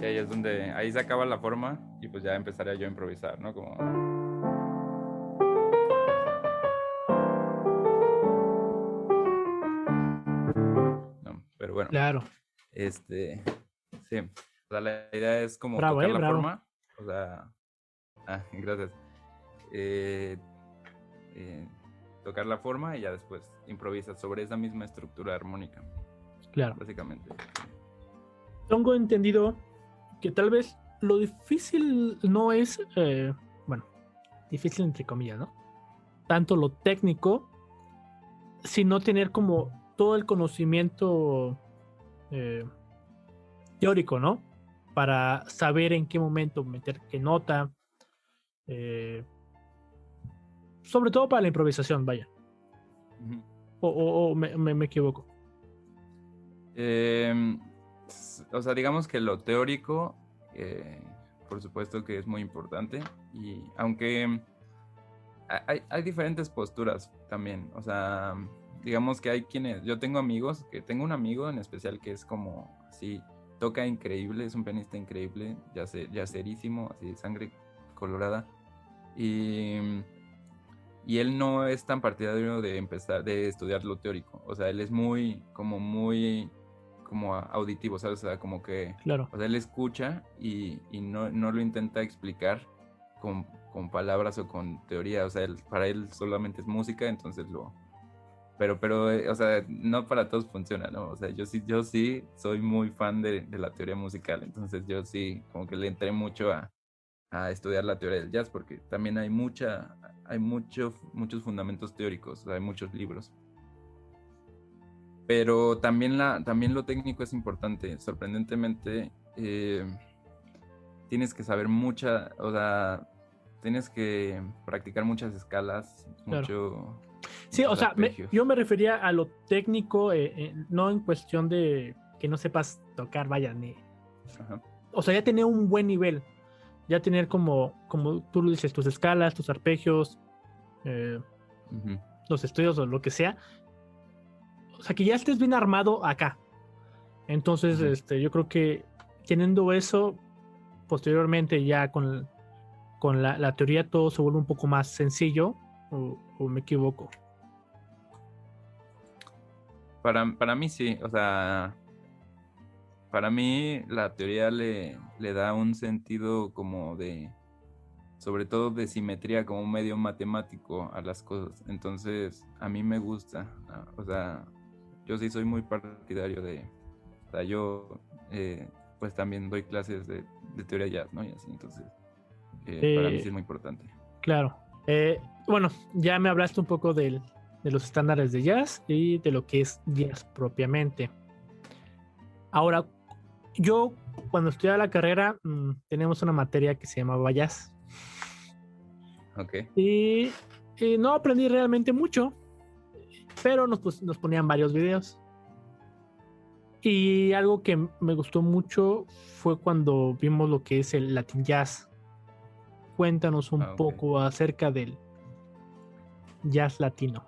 Y ahí es donde, ahí se acaba la forma y pues ya empezaría yo a improvisar, ¿no? Como... No, pero bueno, Claro. Sí, o sea, la idea es como Bravo, tocar la bravo. forma, o sea, gracias. Tocar la forma y ya después improvisas sobre esa misma estructura armónica. Claro. Básicamente. Tengo entendido que tal vez lo difícil no es, bueno, difícil entre comillas, ¿no? Tanto lo técnico, sino tener como todo el conocimiento teórico, ¿no? Para saber en qué momento meter qué nota. Sobre todo para la improvisación, vaya. O me equivoco. O sea, digamos que lo teórico, por supuesto que es muy importante. Y aunque hay diferentes posturas también. O sea, digamos que hay quienes... Yo tengo amigos, tengo un amigo en especial que es como así, toca increíble, es un pianista increíble, yacerísimo, así, sangre colorada. Y él no es tan partidario de estudiar lo teórico. O sea, él es muy como auditivo, ¿sabes? O sea, como que... Claro. O sea, él escucha y no lo intenta explicar con palabras o con teoría. O sea, para él solamente es música, entonces pero, o sea, no para todos funciona, ¿no? O sea, yo sí soy muy fan de la teoría musical, entonces yo sí como que le entré mucho a estudiar la teoría del jazz, porque también hay muchos fundamentos teóricos, o sea, hay muchos libros. Pero también lo técnico es importante. Sorprendentemente, tienes que saber o sea, tienes que practicar muchas escalas, claro. Sí, o sea, yo me refería a lo técnico, no en cuestión de que no sepas tocar, vaya, ni... Ajá. O sea, ya tener un buen nivel. Ya tener como tú lo dices, tus escalas, tus arpegios, los estudios o lo que sea. O sea, que ya estés bien armado acá. Entonces, yo creo que teniendo eso, posteriormente ya con la teoría todo se vuelve un poco más sencillo, o me equivoco. Para mí sí, o sea, para mí la teoría le da un sentido como de, sobre todo de simetría, como un medio matemático a las cosas. Entonces, a mí me gusta, o sea, yo sí soy muy partidario de, o sea, yo pues también doy clases de teoría jazz, ¿no? Y así, entonces, para mí sí es muy importante. Claro. Bueno, ya me hablaste un poco de los estándares de jazz y de lo que es jazz propiamente. Ahora, yo cuando estudiaba la carrera tenemos una materia que se llamaba jazz. Ok. Y no aprendí realmente mucho, pero nos ponían varios videos. Y algo que me gustó mucho fue cuando vimos lo que es el Latin Jazz. Cuéntanos un Ok. poco acerca del jazz latino.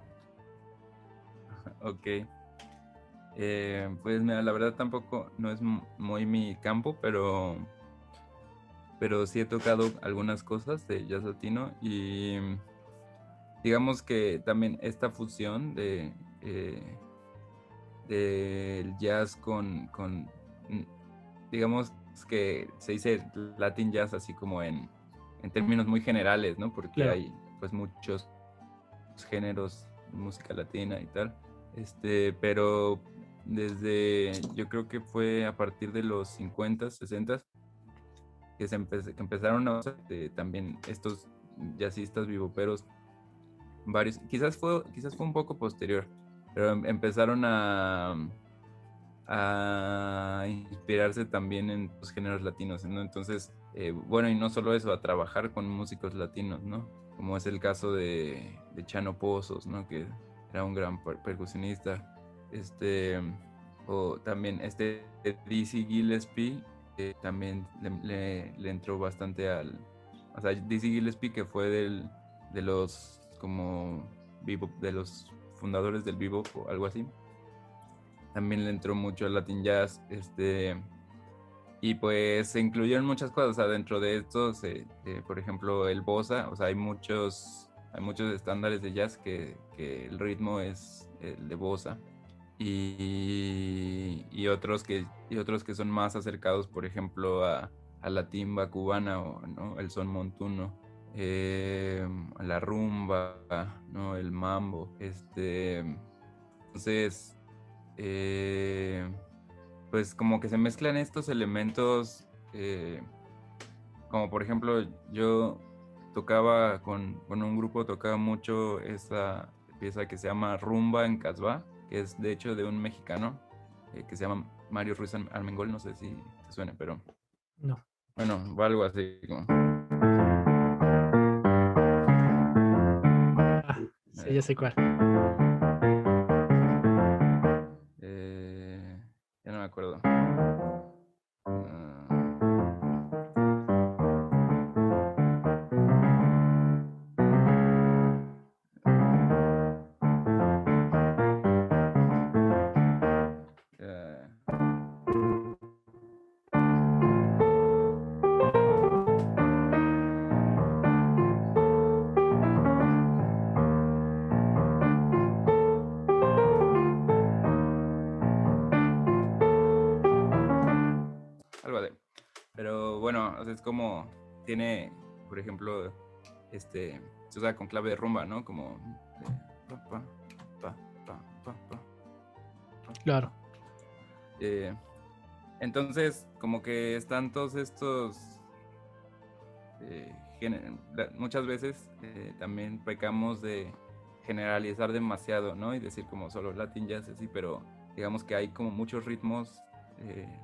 Ok. Pues mira, la verdad tampoco no es muy mi campo, pero sí he tocado algunas cosas de jazz latino y digamos que también esta fusión del jazz digamos que se dice Latin jazz así como en términos muy generales, ¿no? Porque Claro. hay pues muchos géneros de música latina y tal, pero yo creo que fue a partir de los 50, 60 que que empezaron a usar también estos jazzistas vivoperos, varios, quizás fue un poco posterior, pero empezaron a inspirarse también en los géneros latinos, ¿no? Entonces, bueno, y no solo eso, a trabajar con músicos latinos, ¿no? Como es el caso de Chano Pozos, ¿no? Que era un gran percusionista, o también Dizzy Gillespie, que también le entró bastante o sea, Dizzy Gillespie, que fue de los, como, de los fundadores del bebop o algo así, también le entró mucho al Latin Jazz, y pues se incluyeron muchas cosas, o sea, dentro de esto, por ejemplo, el bossa, o sea, hay muchos estándares de jazz que el ritmo es el de bossa, y otros que son más acercados, por ejemplo, a la timba cubana, o ¿no? El son montuno, la rumba, ¿no? El mambo, entonces pues como que se mezclan estos elementos, como por ejemplo yo tocaba con un grupo, tocaba mucho esa pieza que se llama Rumba en Casbah, que es de hecho de un mexicano que se llama Mario Ruiz Armengol, no sé si te suena, pero No. bueno, va algo así como... Ah, sí, eh, ya sé cuál. ya no me acuerdo. Algo de... Pero bueno, o sea, es como tiene, por ejemplo, se usa con clave de rumba, ¿no? Como Claro. Entonces, como que están todos estos muchas veces también pecamos de generalizar demasiado, ¿no? Y decir como solo Latin jazz así, pero digamos que hay como muchos ritmos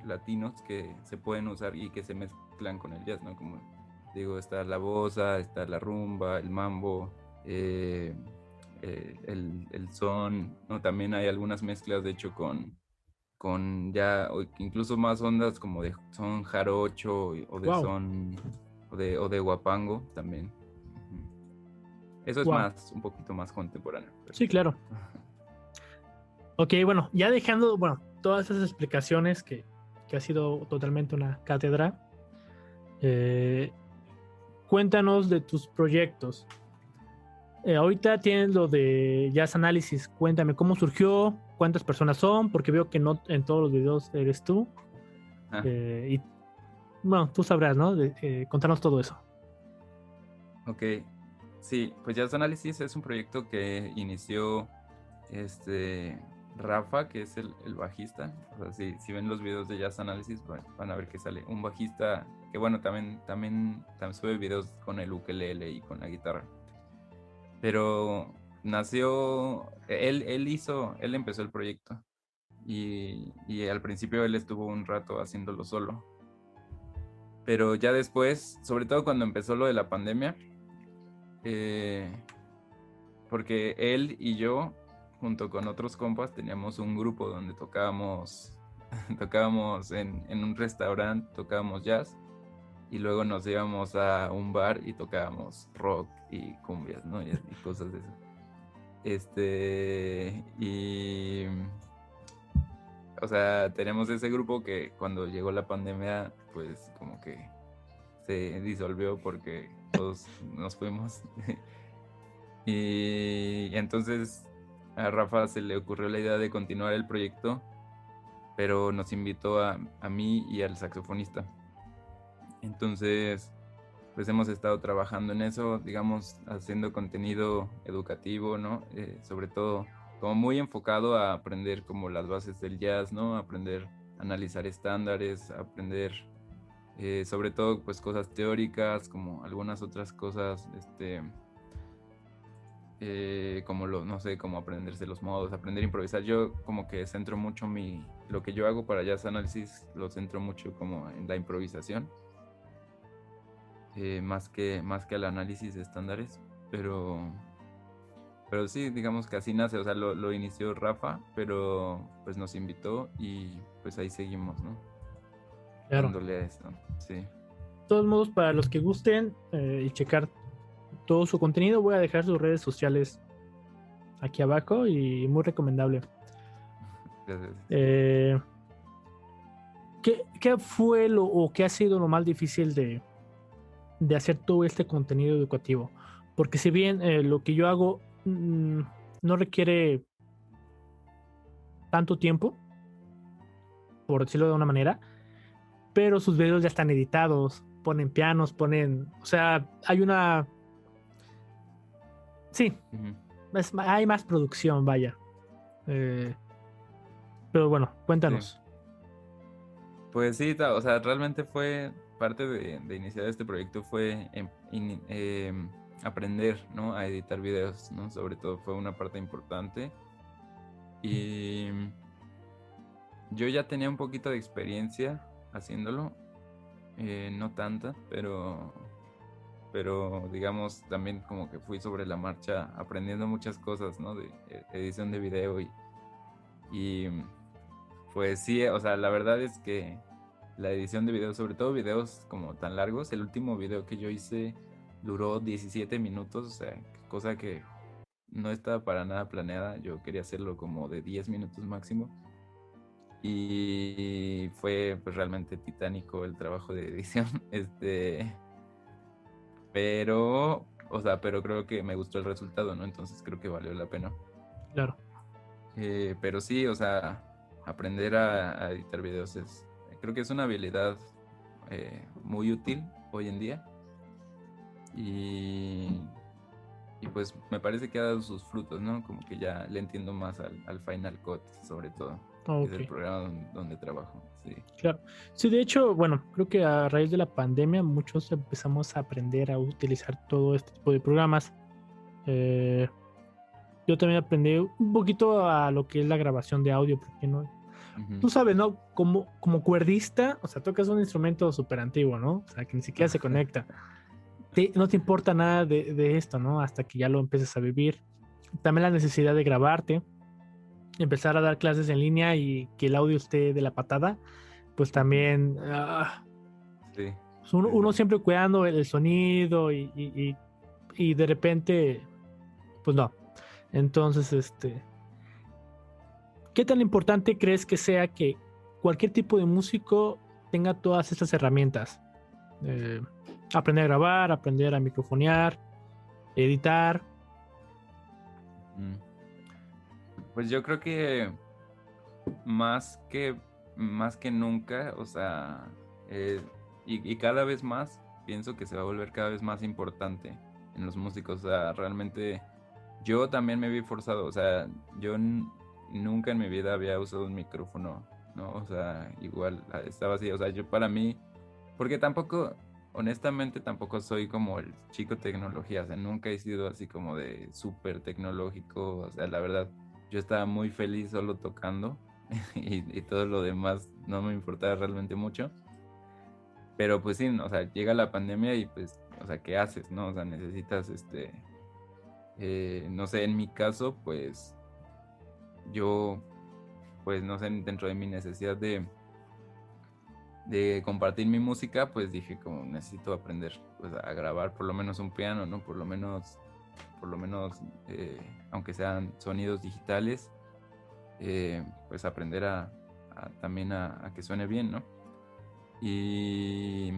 latinos que se pueden usar y que se mezclan con el jazz, ¿no? Como digo, está la bossa, está la rumba, el mambo, el son, ¿no? También hay algunas mezclas, de hecho, con ya incluso más ondas como de son jarocho o de Wow. son o de guapango también. Eso es Wow. más, un poquito más contemporáneo. Pero... Sí, claro. Ok, bueno, ya dejando, bueno, todas esas explicaciones que ha sido totalmente una cátedra. Cuéntanos de tus proyectos. Ahorita tienes lo de Jazz Analysis. Cuéntame cómo surgió, cuántas personas son, porque veo que no en todos los videos eres tú. Y bueno, tú sabrás, ¿no? Contanos todo eso. Ok, sí, pues Jazz Analysis es un proyecto que inició Rafa, que es el bajista. O sea, si ven los videos de Jazz Analysis, van a ver que sale un bajista que, bueno, también sube videos con el ukelele y con la guitarra. Pero nació, él empezó el proyecto y al principio él estuvo un rato haciéndolo solo. Pero ya después, sobre todo cuando empezó lo de la pandemia, porque él y yo, junto con otros compas, teníamos un grupo donde tocábamos en un restaurante, tocábamos jazz, y luego nos íbamos a un bar y tocábamos rock y cumbias, ¿no? Y cosas de eso. O sea, tenemos ese grupo que cuando llegó la pandemia, pues como que se disolvió porque todos nos fuimos. Y entonces a Rafa se le ocurrió la idea de continuar el proyecto, pero nos invitó a mí y al saxofonista. Entonces, pues hemos estado trabajando en eso, digamos, haciendo contenido educativo, ¿no? Sobre todo, como muy enfocado a aprender como las bases del jazz, ¿no? Aprender a analizar estándares, aprender sobre todo, pues cosas teóricas, como algunas otras cosas, como no sé, como aprenderse los modos, aprender a improvisar. Yo como que centro mucho lo que yo hago para Jazz Analysis, lo centro mucho como en la improvisación. Más que al análisis de estándares, pero sí, digamos que así nace, o sea, lo inició Rafa, pero pues nos invitó y pues ahí seguimos, ¿no? Claro. Dándole a esto, sí. De todos modos, para los que gusten y checar todo su contenido, voy a dejar sus redes sociales aquí abajo y muy recomendable. Gracias. ¿Qué fue o qué ha sido lo más difícil de hacer todo este contenido educativo? Porque si bien lo que yo hago no requiere tanto tiempo, por decirlo de una manera, pero sus videos ya están editados, ponen pianos, o sea, hay una... Sí, hay más producción, vaya. Pero bueno, cuéntanos. Sí. Pues sí, o sea, realmente fue parte de iniciar este proyecto fue aprender, ¿no? A editar videos, ¿no? Sobre todo fue una parte importante. Y yo ya tenía un poquito de experiencia haciéndolo, no tanta, pero digamos también como que fui sobre la marcha aprendiendo muchas cosas, ¿no? De edición de video y pues sí, o sea, la verdad es que la edición de videos, sobre todo videos como tan largos, el último video que yo hice duró 17 minutos, o sea, cosa que no estaba para nada planeada, yo quería hacerlo como de 10 minutos máximo y fue pues realmente titánico el trabajo de edición, pero, o sea, pero creo que me gustó el resultado, ¿no? Entonces creo que valió la pena. Claro. Pero sí, o sea, aprender a editar videos creo que es una habilidad muy útil hoy en día y pues me parece que ha dado sus frutos, ¿no? Como que ya le entiendo más al Final Cut, sobre todo. Okay. Es el programa donde trabajo, sí. Claro. Sí, de hecho, bueno, creo que a raíz de la pandemia muchos empezamos a aprender a utilizar todo este tipo de programas. Yo también aprendí un poquito a lo que es la grabación de audio, porque no... Tú sabes, ¿no? Como cuerdista, o sea, tocas un instrumento súper antiguo, ¿no? O sea, que ni siquiera se conecta. No te importa nada de esto, ¿no? Hasta que ya lo empieces a vivir. También la necesidad de grabarte, empezar a dar clases en línea y que el audio esté de la patada, pues también sí, uno siempre cuidando el sonido y de repente, pues no. Entonces, ¿Qué tan importante crees que sea que cualquier tipo de músico tenga todas estas herramientas? Eh, Aprender a grabar, aprender a microfonear, editar. Mm. Pues yo creo que más que, más que nunca, o sea, y cada vez más, pienso que se va a volver cada vez más importante en los músicos. O sea, realmente yo también me vi forzado, o sea, nunca en mi vida había usado un micrófono, ¿no? O sea, igual estaba así, o sea, yo para mí, porque tampoco, honestamente, tampoco soy como el chico tecnología, o sea, nunca he sido así como de súper tecnológico, o sea, la verdad, yo estaba muy feliz solo tocando y todo lo demás no me importaba realmente mucho. Pero pues sí, o sea, llega la pandemia y pues, o sea, ¿qué haces, no? O sea, necesitas, no sé, en mi caso, pues yo, pues no sé, dentro de mi necesidad de compartir mi música, pues dije como necesito aprender pues, a grabar por lo menos un piano, ¿no? Por lo menos, aunque sean sonidos digitales, pues aprender también a que suene bien, ¿no? Y,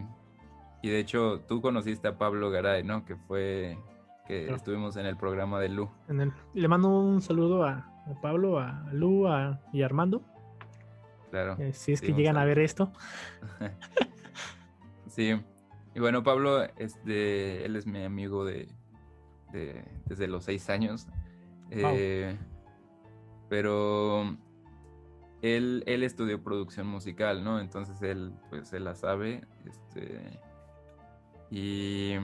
y de hecho, tú conociste a Pablo Garay, ¿no? Que Claro. estuvimos en el programa de Lu. Le mando un saludo a Pablo, a Lu y a Armando. Claro, Si es sí, que un llegan a ver saludo. esto. Sí, y bueno, Pablo, él es mi amigo desde los 6 años, Wow. eh, pero él estudió producción musical, ¿no? Entonces pues, él la sabe, y,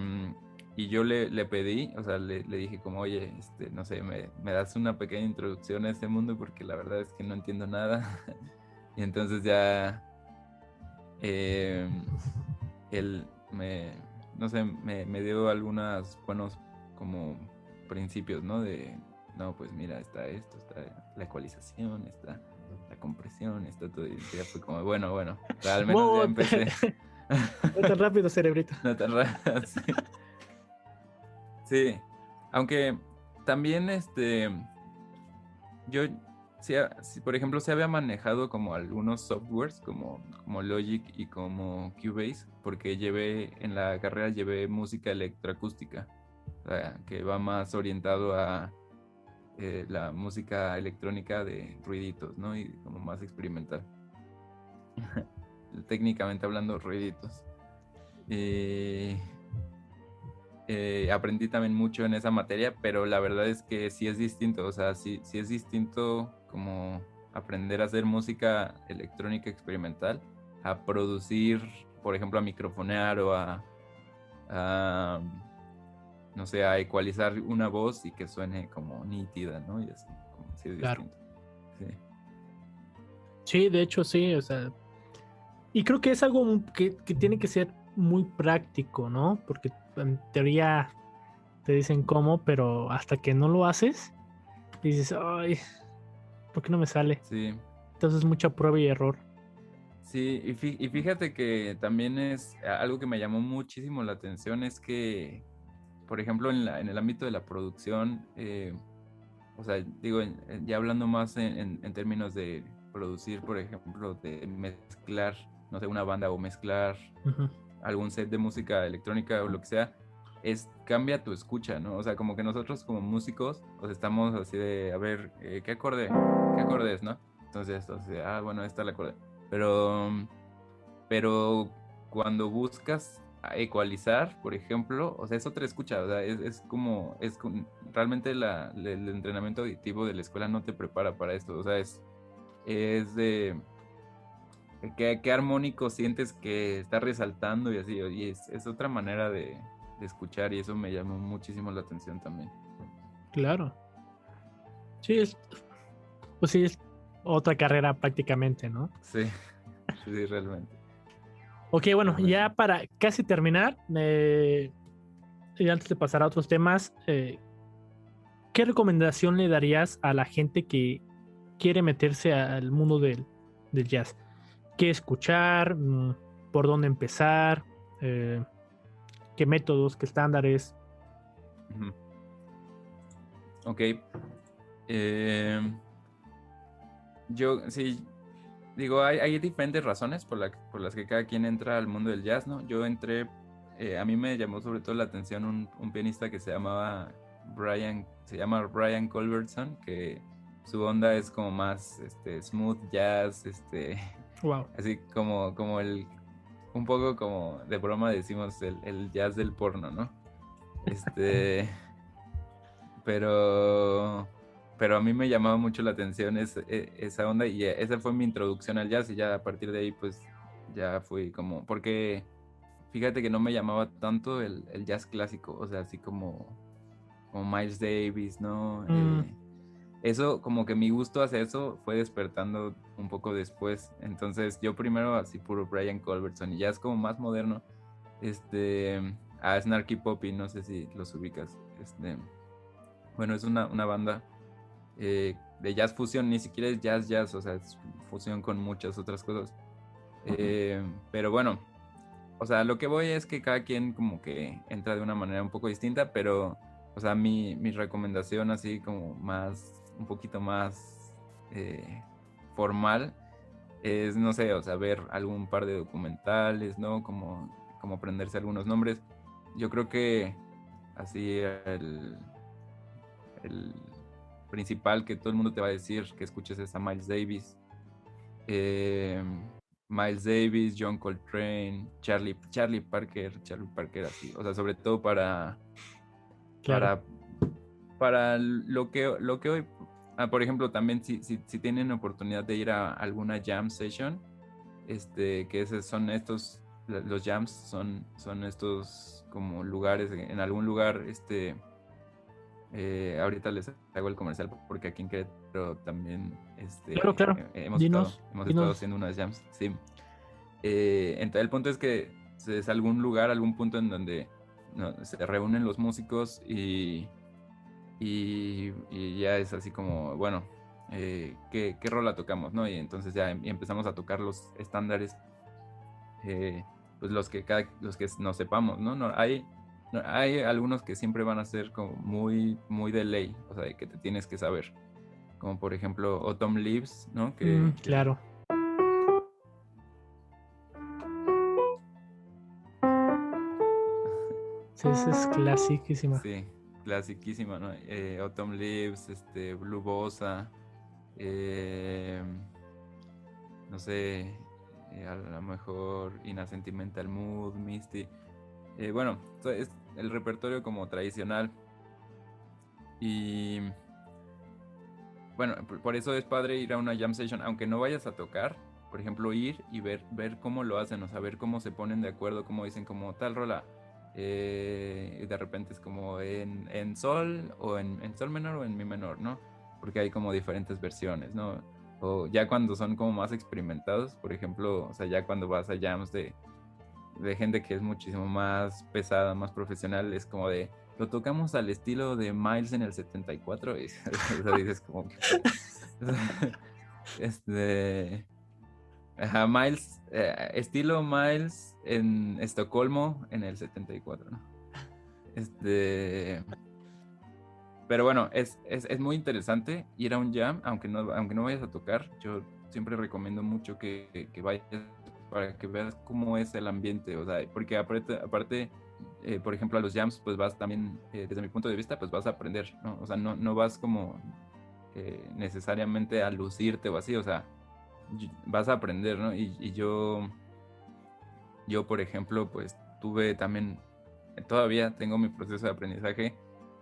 y yo le pedí, o sea, le dije como, oye, no sé, me das una pequeña introducción a este mundo porque la verdad es que no entiendo nada. Y entonces ya eh, él no sé, me dio algunos buenos como principios, ¿no? No, pues mira, está esto, está la ecualización, está la compresión, está todo. Y ya fue como, bueno, o sea, al menos ya Wow, empecé. no tan rápido, cerebrito. No tan raro, sí. Sí, aunque también yo, sí, por ejemplo, se había manejado como algunos softwares como Logic y como Cubase, porque en la carrera llevé música electroacústica, o sea, que va más orientado a la música electrónica de ruiditos, ¿no? Y como más experimental. Técnicamente hablando, ruiditos. Y aprendí también mucho en esa materia, pero la verdad es que sí es distinto, o sea, sí es distinto como aprender a hacer música electrónica experimental, a producir, por ejemplo, a microfonear o a, no sé, a ecualizar una voz y que suene como nítida, ¿no? Y así, como sí es Claro. distinto. Sí. Sí, de hecho, sí. O sea, y creo que es algo que tiene que ser muy práctico, ¿no? Porque en teoría te dicen cómo, pero hasta que no lo haces, dices, ay, ¿por qué no me sale? Sí. Entonces, mucha prueba y error. Sí, y fíjate que también es algo que me llamó muchísimo la atención, es que, por ejemplo, en el ámbito de la producción, o sea, digo, ya hablando más en términos de producir, por ejemplo, de mezclar, no sé, una banda o mezclar Ujú. algún set de música electrónica o lo que sea, cambia tu escucha, ¿no? O sea, como que nosotros como músicos, o sea, estamos así de, a ver, ¿qué acorde es, no? Entonces, bueno, esta es la acorde. Pero cuando buscas ecualizar, por ejemplo, o sea, es otra escucha, o sea, realmente el entrenamiento auditivo de la escuela no te prepara para esto, o sea, es de qué armónico sientes que está resaltando y así, y es otra manera de escuchar y eso me llamó muchísimo la atención también. Claro. Sí, pues sí, es otra carrera prácticamente, ¿no? Sí, sí, realmente, Ok, bueno, realmente. ya para casi terminar, y antes de pasar a otros temas, ¿qué recomendación le darías a la gente que quiere meterse al mundo del jazz? ¿Qué escuchar? ¿Por dónde empezar? Eh, ¿Qué métodos? ¿Qué estándares? Ujú. Ok. Eh, yo sí, digo, hay diferentes razones por las que cada quien entra al mundo del jazz, ¿no? Yo entré, a mí me llamó sobre todo la atención un pianista que se llama Brian Culbertson, que su onda es como más smooth jazz, Wow. así como un poco como de broma decimos el jazz del porno, ¿no? Este, pero, pero a mí me llamaba mucho la atención esa onda y esa fue mi introducción al jazz y ya a partir de ahí pues ya fui como, porque fíjate que no me llamaba tanto el jazz clásico, o sea, así como Miles Davis, ¿no? Eso, como que mi gusto hacia eso fue despertando un poco después. Entonces, yo primero así puro Brian Culbertson y ya es como más moderno. A Snarky Puppy, no sé si los ubicas. Bueno, es una banda de jazz fusión, ni siquiera es jazz, o sea, es fusión con muchas otras cosas. Pero bueno, o sea, lo que voy es que cada quien como que entra de una manera un poco distinta, pero, o sea, mi recomendación así como un poquito más formal es, no sé, o sea, ver algún par de documentales, ¿no? Como aprenderse algunos nombres. Yo creo que así el principal que todo el mundo te va a decir que escuches es a Miles Davis. Eh, Miles Davis, John Coltrane, Charlie Parker, así, o sea, sobre todo Claro. para, para lo que hoy, por ejemplo, también si tienen oportunidad de ir a alguna jam session, que son los jams son estos como lugares, en algún lugar, ahorita les hago el comercial porque aquí en Querétaro también Claro, claro. Dinos, hemos estado dinos. haciendo unas jams, sí. Entonces el punto es que es algún lugar, algún punto en donde se reúnen los músicos y ya es así como, bueno, ¿qué rola tocamos, ¿no? Y entonces ya empezamos a tocar los estándares, pues los que nos sepamos, ¿no? Hay algunos que siempre van a ser como muy, muy de ley, o sea, que te tienes que saber, como por ejemplo Autumn Leaves, ¿no? Claro. Sí, esa es clasiquísima. Sí, clasiquísima, ¿no? Autumn Leaves, Blue Bossa, eh, no sé, a lo mejor In a Sentimental Mood, Misty. Bueno, es el repertorio como tradicional. Y bueno, por eso es padre ir a una jam session, aunque no vayas a tocar, por ejemplo, ir y ver cómo lo hacen, o sea, ver cómo se ponen de acuerdo, cómo dicen como tal rola. Y de repente es como en sol o en sol menor o en mi menor, ¿no? Porque hay como diferentes versiones, ¿no? O ya cuando son como más experimentados, por ejemplo, o sea, ya cuando vas a jams de gente que es muchísimo más pesada, más profesional, es como de, lo tocamos al estilo de Miles en el 74 y o sea, dices como que este Miles, estilo Miles en Estocolmo en el 74, ¿no? Pero bueno, es muy interesante ir a un jam, aunque no vayas a tocar. Yo siempre recomiendo mucho que vayas para que veas cómo es el ambiente, o sea, porque aparte por ejemplo, a los jams, pues vas también, desde mi punto de vista, pues vas a aprender, ¿no? O sea, no vas como necesariamente a lucirte o así, o sea, vas a aprender, ¿no? Y yo, por ejemplo, pues tuve también, todavía tengo mi proceso de aprendizaje,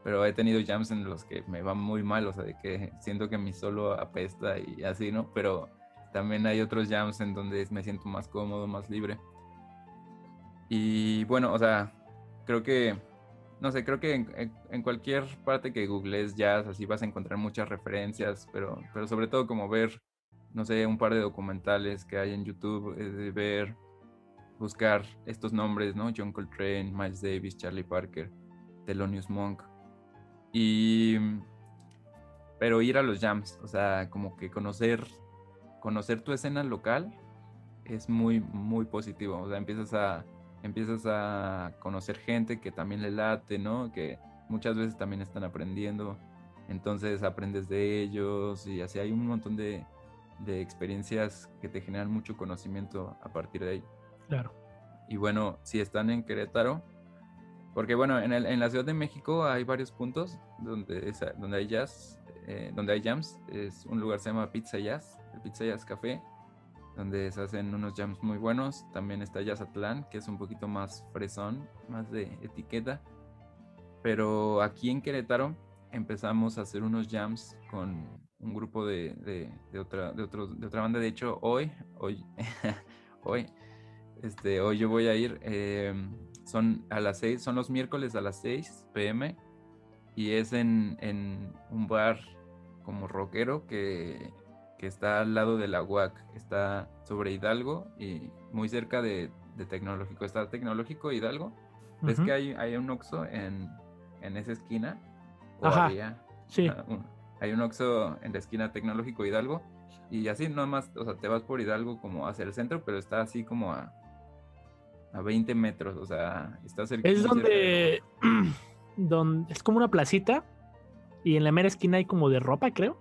pero he tenido jams en los que me va muy mal, o sea, de que siento que mi solo apesta y así, ¿no? Pero también hay otros jams en donde me siento más cómodo, más libre. Y bueno, o sea, creo que, no sé, creo que en cualquier parte que googlees jazz, así vas a encontrar muchas referencias, pero sobre todo como ver, no sé, un par de documentales que hay en YouTube, buscar estos nombres, ¿no? John Coltrane, Miles Davis, Charlie Parker, Thelonious Monk. Y, pero ir a los jams, o sea, como que conocer tu escena local es muy, muy positivo. O sea, empiezas a conocer gente que también le late, ¿no? Que muchas veces también están aprendiendo. Entonces aprendes de ellos y así hay un montón de experiencias que te generan mucho conocimiento a partir de ahí. Claro. Y bueno, si están en Querétaro, porque bueno, en la Ciudad de México hay varios puntos donde hay jazz, donde hay jams. Es un lugar que se llama Pizza Jazz, el Pizza Jazz Café, donde se hacen unos jams muy buenos. También está Jazzatlán, que es un poquito más fresón, más de etiqueta. Pero aquí en Querétaro empezamos a hacer unos jams con un grupo de otra banda. De hecho, hoy, hoy yo voy a ir. Son a las 6, son los miércoles a las 6 p.m. y es en un bar como rockero que está al lado de la UAC. Está sobre Hidalgo y muy cerca de Tecnológico. Está Tecnológico Hidalgo. ¿Ves que hay un Oxxo en esa esquina? O Ajá, había. sí. Hay un Oxxo en la esquina Tecnológico Hidalgo. Y así nomás, o sea, te vas por Hidalgo como hacia el centro, pero está así como a 20 metros, o sea, está Es muy cerca de... donde es como una placita y en la mera esquina hay como de ropa, creo.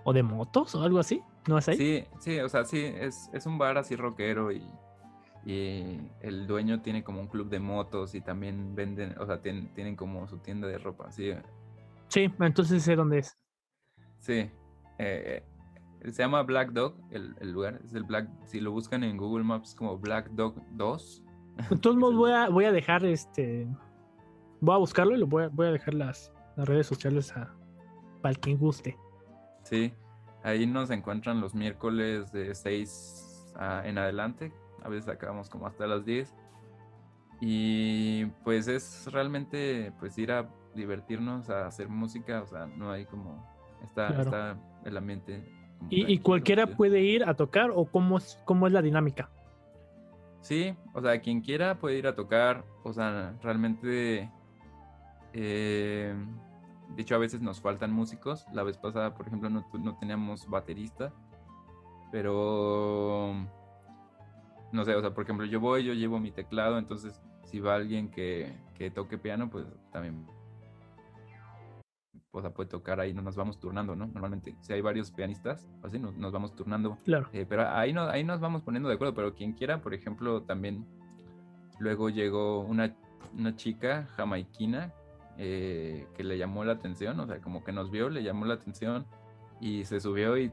O de motos o algo así. ¿No es ahí? Sí, o sea, sí, es un bar así rockero y el dueño tiene como un club de motos y también venden, o sea, tienen como su tienda de ropa, sí. Sí, entonces sé dónde es. Sí. Se llama Black Dog, el lugar, es el Black, si lo buscan en Google Maps como Black Dog 2. De todos modos voy a dejar voy a buscarlo y voy a dejar las redes sociales para el quien guste. Sí, ahí nos encuentran los miércoles de 6 en adelante. A veces acabamos como hasta las 10. Y pues es realmente pues ir a divertirnos, a hacer música. O sea, no hay como... Está el ambiente como ¿Y tranquilo, cualquiera chido. puede ir a tocar o cómo es la dinámica? Sí, o sea, quien quiera puede ir a tocar. O sea, realmente... de hecho, a veces nos faltan músicos. La vez pasada, por ejemplo, no teníamos baterista. Pero no sé, o sea, por ejemplo, yo llevo mi teclado, entonces si va alguien que toque piano, pues también, o sea, puede tocar ahí, nos vamos turnando, ¿no? Normalmente, si hay varios pianistas, así nos vamos turnando. Claro. Pero ahí nos vamos poniendo de acuerdo, pero quien quiera, por ejemplo, también luego llegó una chica jamaiquina que le llamó la atención, o sea, como que nos vio, le llamó la atención y se subió y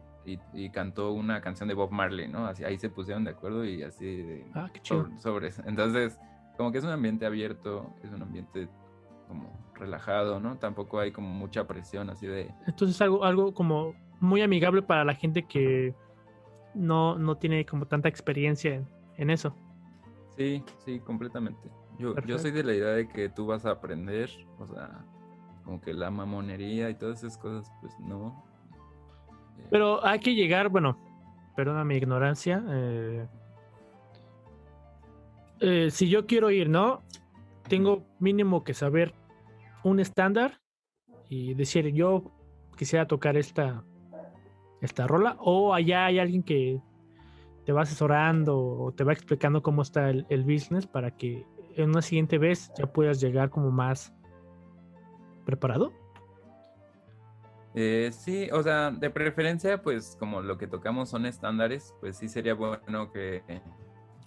cantó una canción de Bob Marley, ¿no? Así, ahí se pusieron de acuerdo y así Qué chido. sobre eso. Entonces, como que es un ambiente abierto, es un ambiente como relajado, ¿no? Tampoco hay como mucha presión así de... Entonces algo como muy amigable para la gente que no tiene como tanta experiencia en eso. Sí, completamente. Yo Perfecto. soy de la idea de que tú vas a aprender, o sea, como que la mamonería y todas esas cosas, pues no. Pero hay que llegar, bueno, perdona mi ignorancia. Si yo quiero ir, ¿no? Tengo mínimo que saber un estándar y decir, yo quisiera tocar esta rola, o allá hay alguien que te va asesorando o te va explicando cómo está el business para que en una siguiente vez ya puedas llegar como más preparado. Sí, o sea, de preferencia, pues como lo que tocamos son estándares, pues sí sería bueno que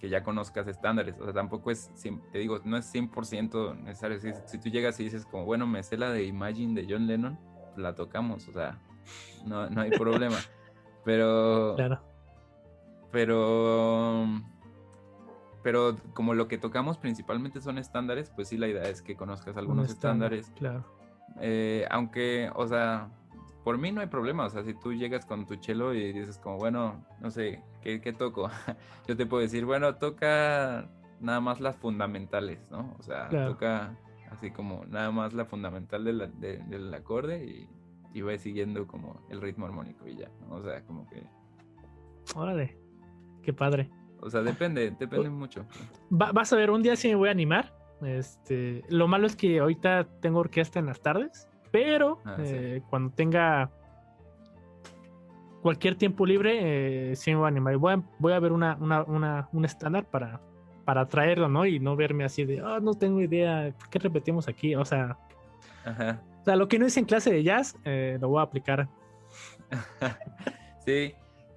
ya conozcas estándares. O sea, tampoco es, te digo, no es 100% necesario. Si tú llegas y dices como, bueno, me sé la de Imagine de John Lennon, pues la tocamos, o sea, no hay problema. Claro. Pero como lo que tocamos principalmente son estándares, pues sí, la idea es que conozcas algunos estándares. Claro. Aunque, o sea, por mí no hay problema. O sea, si tú llegas con tu chelo y dices como, bueno, no sé, ¿qué toco? Yo te puedo decir, bueno, toca nada más las fundamentales, ¿no? O sea, Claro. toca así como nada más la fundamental del acorde y va siguiendo como el ritmo armónico y ya, ¿no? O sea, como que... Órale, qué padre. O sea, depende mucho. Vas a ver, un día sí me voy a animar. Lo malo es que ahorita tengo orquesta en las tardes, pero Sí. cuando tenga cualquier tiempo libre, sí me voy a animar. Voy a ver un estándar para traerlo, ¿no? Y no verme así de, no tengo idea, ¿por qué repetimos aquí? O sea, lo que no hice en clase de jazz, lo voy a aplicar. Sí,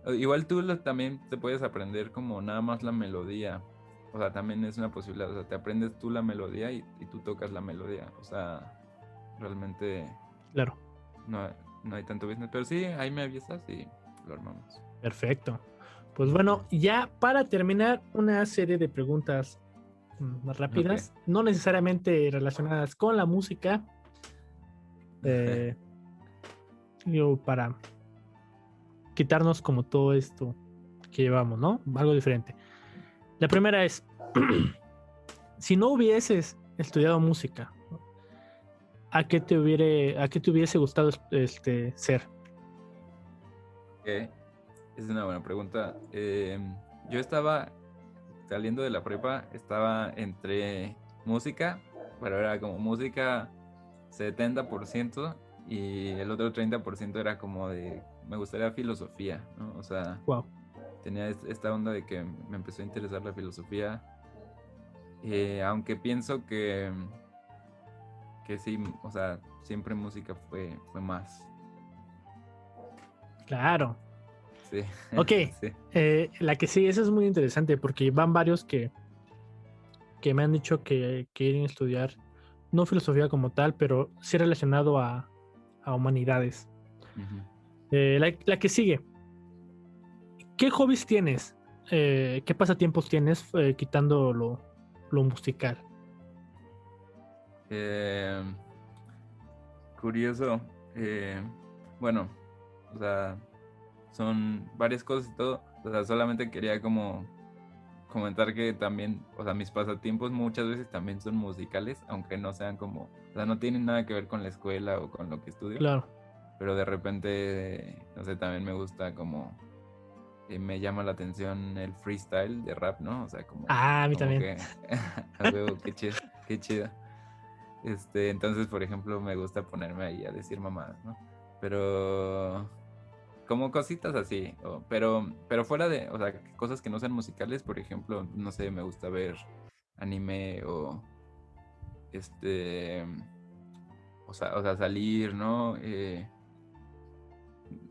Igual tú también te puedes aprender como nada más la melodía. O sea, también es una posibilidad. O sea, te aprendes tú la melodía y tú tocas la melodía. O sea, realmente Claro, no, no hay tanto business. Pero sí, ahí me avisas y lo armamos. perfecto. Pues bueno, ya para terminar, una serie de preguntas más Ok. rápidas, no necesariamente relacionadas con la música, eh, digo, para quitarnos como todo esto que llevamos, ¿no? Algo diferente. La primera es, si no hubieses estudiado música, a qué te hubiese gustado ser? Ok, es una buena pregunta. Yo estaba saliendo de la prepa, estaba entre música, pero era como música 70% y el otro 30% era como de, me gustaría filosofía, ¿no? O sea, Wow, tenía esta onda de que me empezó a interesar la filosofía, aunque pienso que sí, o sea, siempre música fue más. claro. Sí, Ok, sí. la que sí, esa es muy interesante porque van varios que me han dicho que quieren estudiar, no filosofía como tal, pero sí relacionado a humanidades. Ujú. La que sigue, ¿qué hobbies tienes? ¿Qué pasatiempos tienes quitando lo musical? Eh, Curioso. Bueno, o sea, son varias cosas y todo. O sea, solamente quería como comentar que también, o sea, mis pasatiempos muchas veces también son musicales, aunque no sean como, o sea, no tienen nada que ver con la escuela o con lo que estudio, Claro. pero de repente, no sé, también me gusta como, me llama la atención el freestyle de rap, ¿no? O sea, Ah, a mí como también. que, a huevo, qué chido, qué chido. Entonces, por ejemplo, me gusta ponerme ahí a decir mamadas, ¿no? Pero como cositas así, pero fuera de, o sea, cosas que no sean musicales, por ejemplo, no sé, me gusta ver anime o este, o sea salir, ¿no?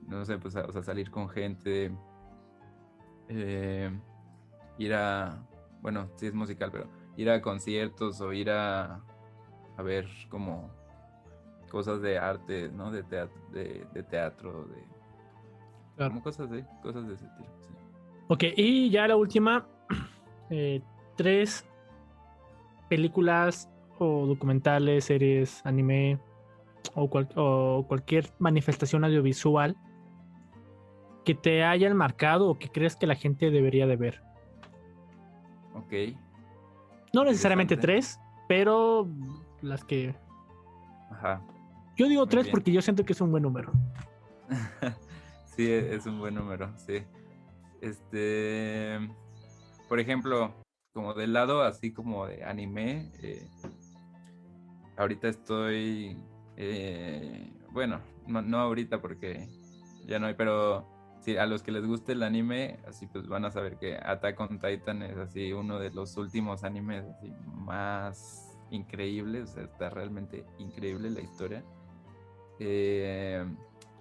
No sé, pues, o sea, salir con gente, eh, ir a, bueno, sí es musical, pero ir a conciertos o ir a ver como cosas de arte, ¿no? De teatro, Claro. como cosas de ese estilo, sí. Ok, y ya la última, eh, tres películas o documentales, series, anime o cualquier manifestación audiovisual que te hayan marcado o que crees que la gente debería de ver. Ok, No necesariamente interesante. tres, pero las que... Ajá, Yo digo muy tres bien. porque yo siento que es un buen número. Sí, es un buen número, sí. Este, por ejemplo, como del lado así como de anime, ahorita estoy, bueno, no ahorita porque ya no hay, pero sí, a los que les guste el anime, así pues van a saber que Attack on Titan es así uno de los últimos animes así más increíbles, o sea, está realmente increíble la historia. Eh,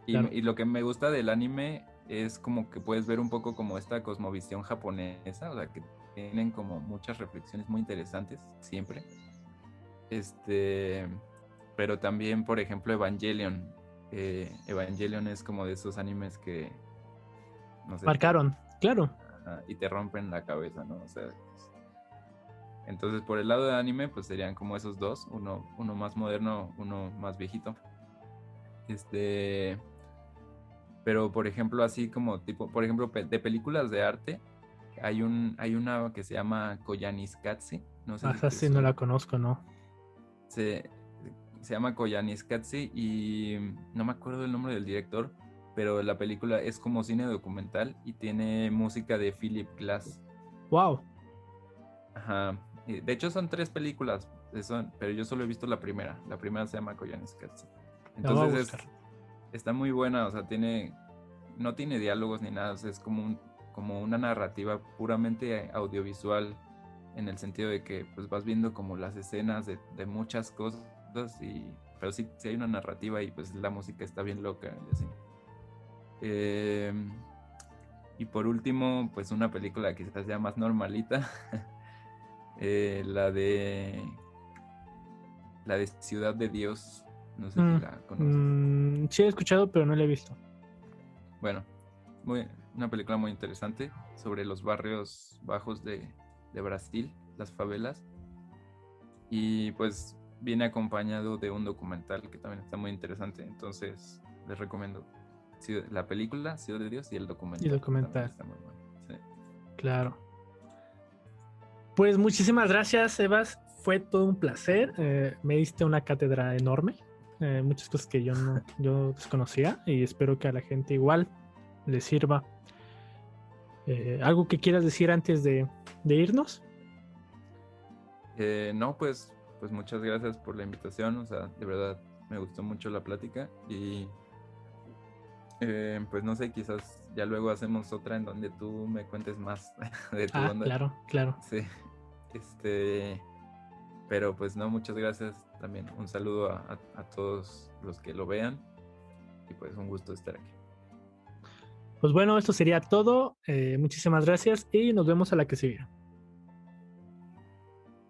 Claro. y lo que me gusta del anime es como que puedes ver un poco como esta cosmovisión japonesa, o sea, que tienen como muchas reflexiones muy interesantes siempre. Este, pero también, por ejemplo, Evangelion. Evangelion es como de esos animes que, no sé, Marcaron, claro. y te rompen la cabeza, ¿no? O sea, entonces por el lado de anime, pues serían como esos dos, uno más moderno, uno más viejito. Este, pero por ejemplo, así como tipo, por ejemplo, de películas de arte, hay una que se llama Koyaanisqatsi, no sé si Esa te sí no la suena. conozco, ¿no? Se, Se llama Koyaanisqatsi y no me acuerdo el nombre del director, pero la película es como cine documental y tiene música de Philip Glass. Wow. Ajá. De hecho son tres películas, pero yo solo he visto la primera. La primera se llama Koyaanisqatsi. La voy a Entonces buscar. está muy buena, o sea, no tiene diálogos ni nada, o sea, es como una narrativa puramente audiovisual en el sentido de que pues vas viendo como las escenas de muchas cosas pero sí hay una narrativa y pues la música está bien loca y así. Eh, Y por último, pues una película que quizás sea más normalita, la de Ciudad de Dios, no sé si la conoces. Sí he escuchado, pero no la he visto. Bueno, una película muy interesante sobre los barrios bajos de Brasil, las favelas. Y pues viene acompañado de un documental que también está muy interesante. Entonces les recomiendo la película Ciudad de Dios y el documental. Y También documental. está muy bueno. Sí. Claro. Pues muchísimas gracias, Evas. Fue todo un placer. Me diste una cátedra enorme. Muchas cosas que yo desconocía y espero que a la gente igual le sirva. ¿Algo que quieras decir antes de irnos? No, pues muchas gracias por la invitación. O sea, de verdad me gustó mucho la plática y pues no sé, quizás ya luego hacemos otra en donde tú me cuentes más de tu onda. Claro, claro. Sí. Pero pues no, muchas gracias también. Un saludo a todos los que lo vean y pues un gusto estar aquí. Pues bueno, esto sería todo. Muchísimas gracias y nos vemos a la que sigue.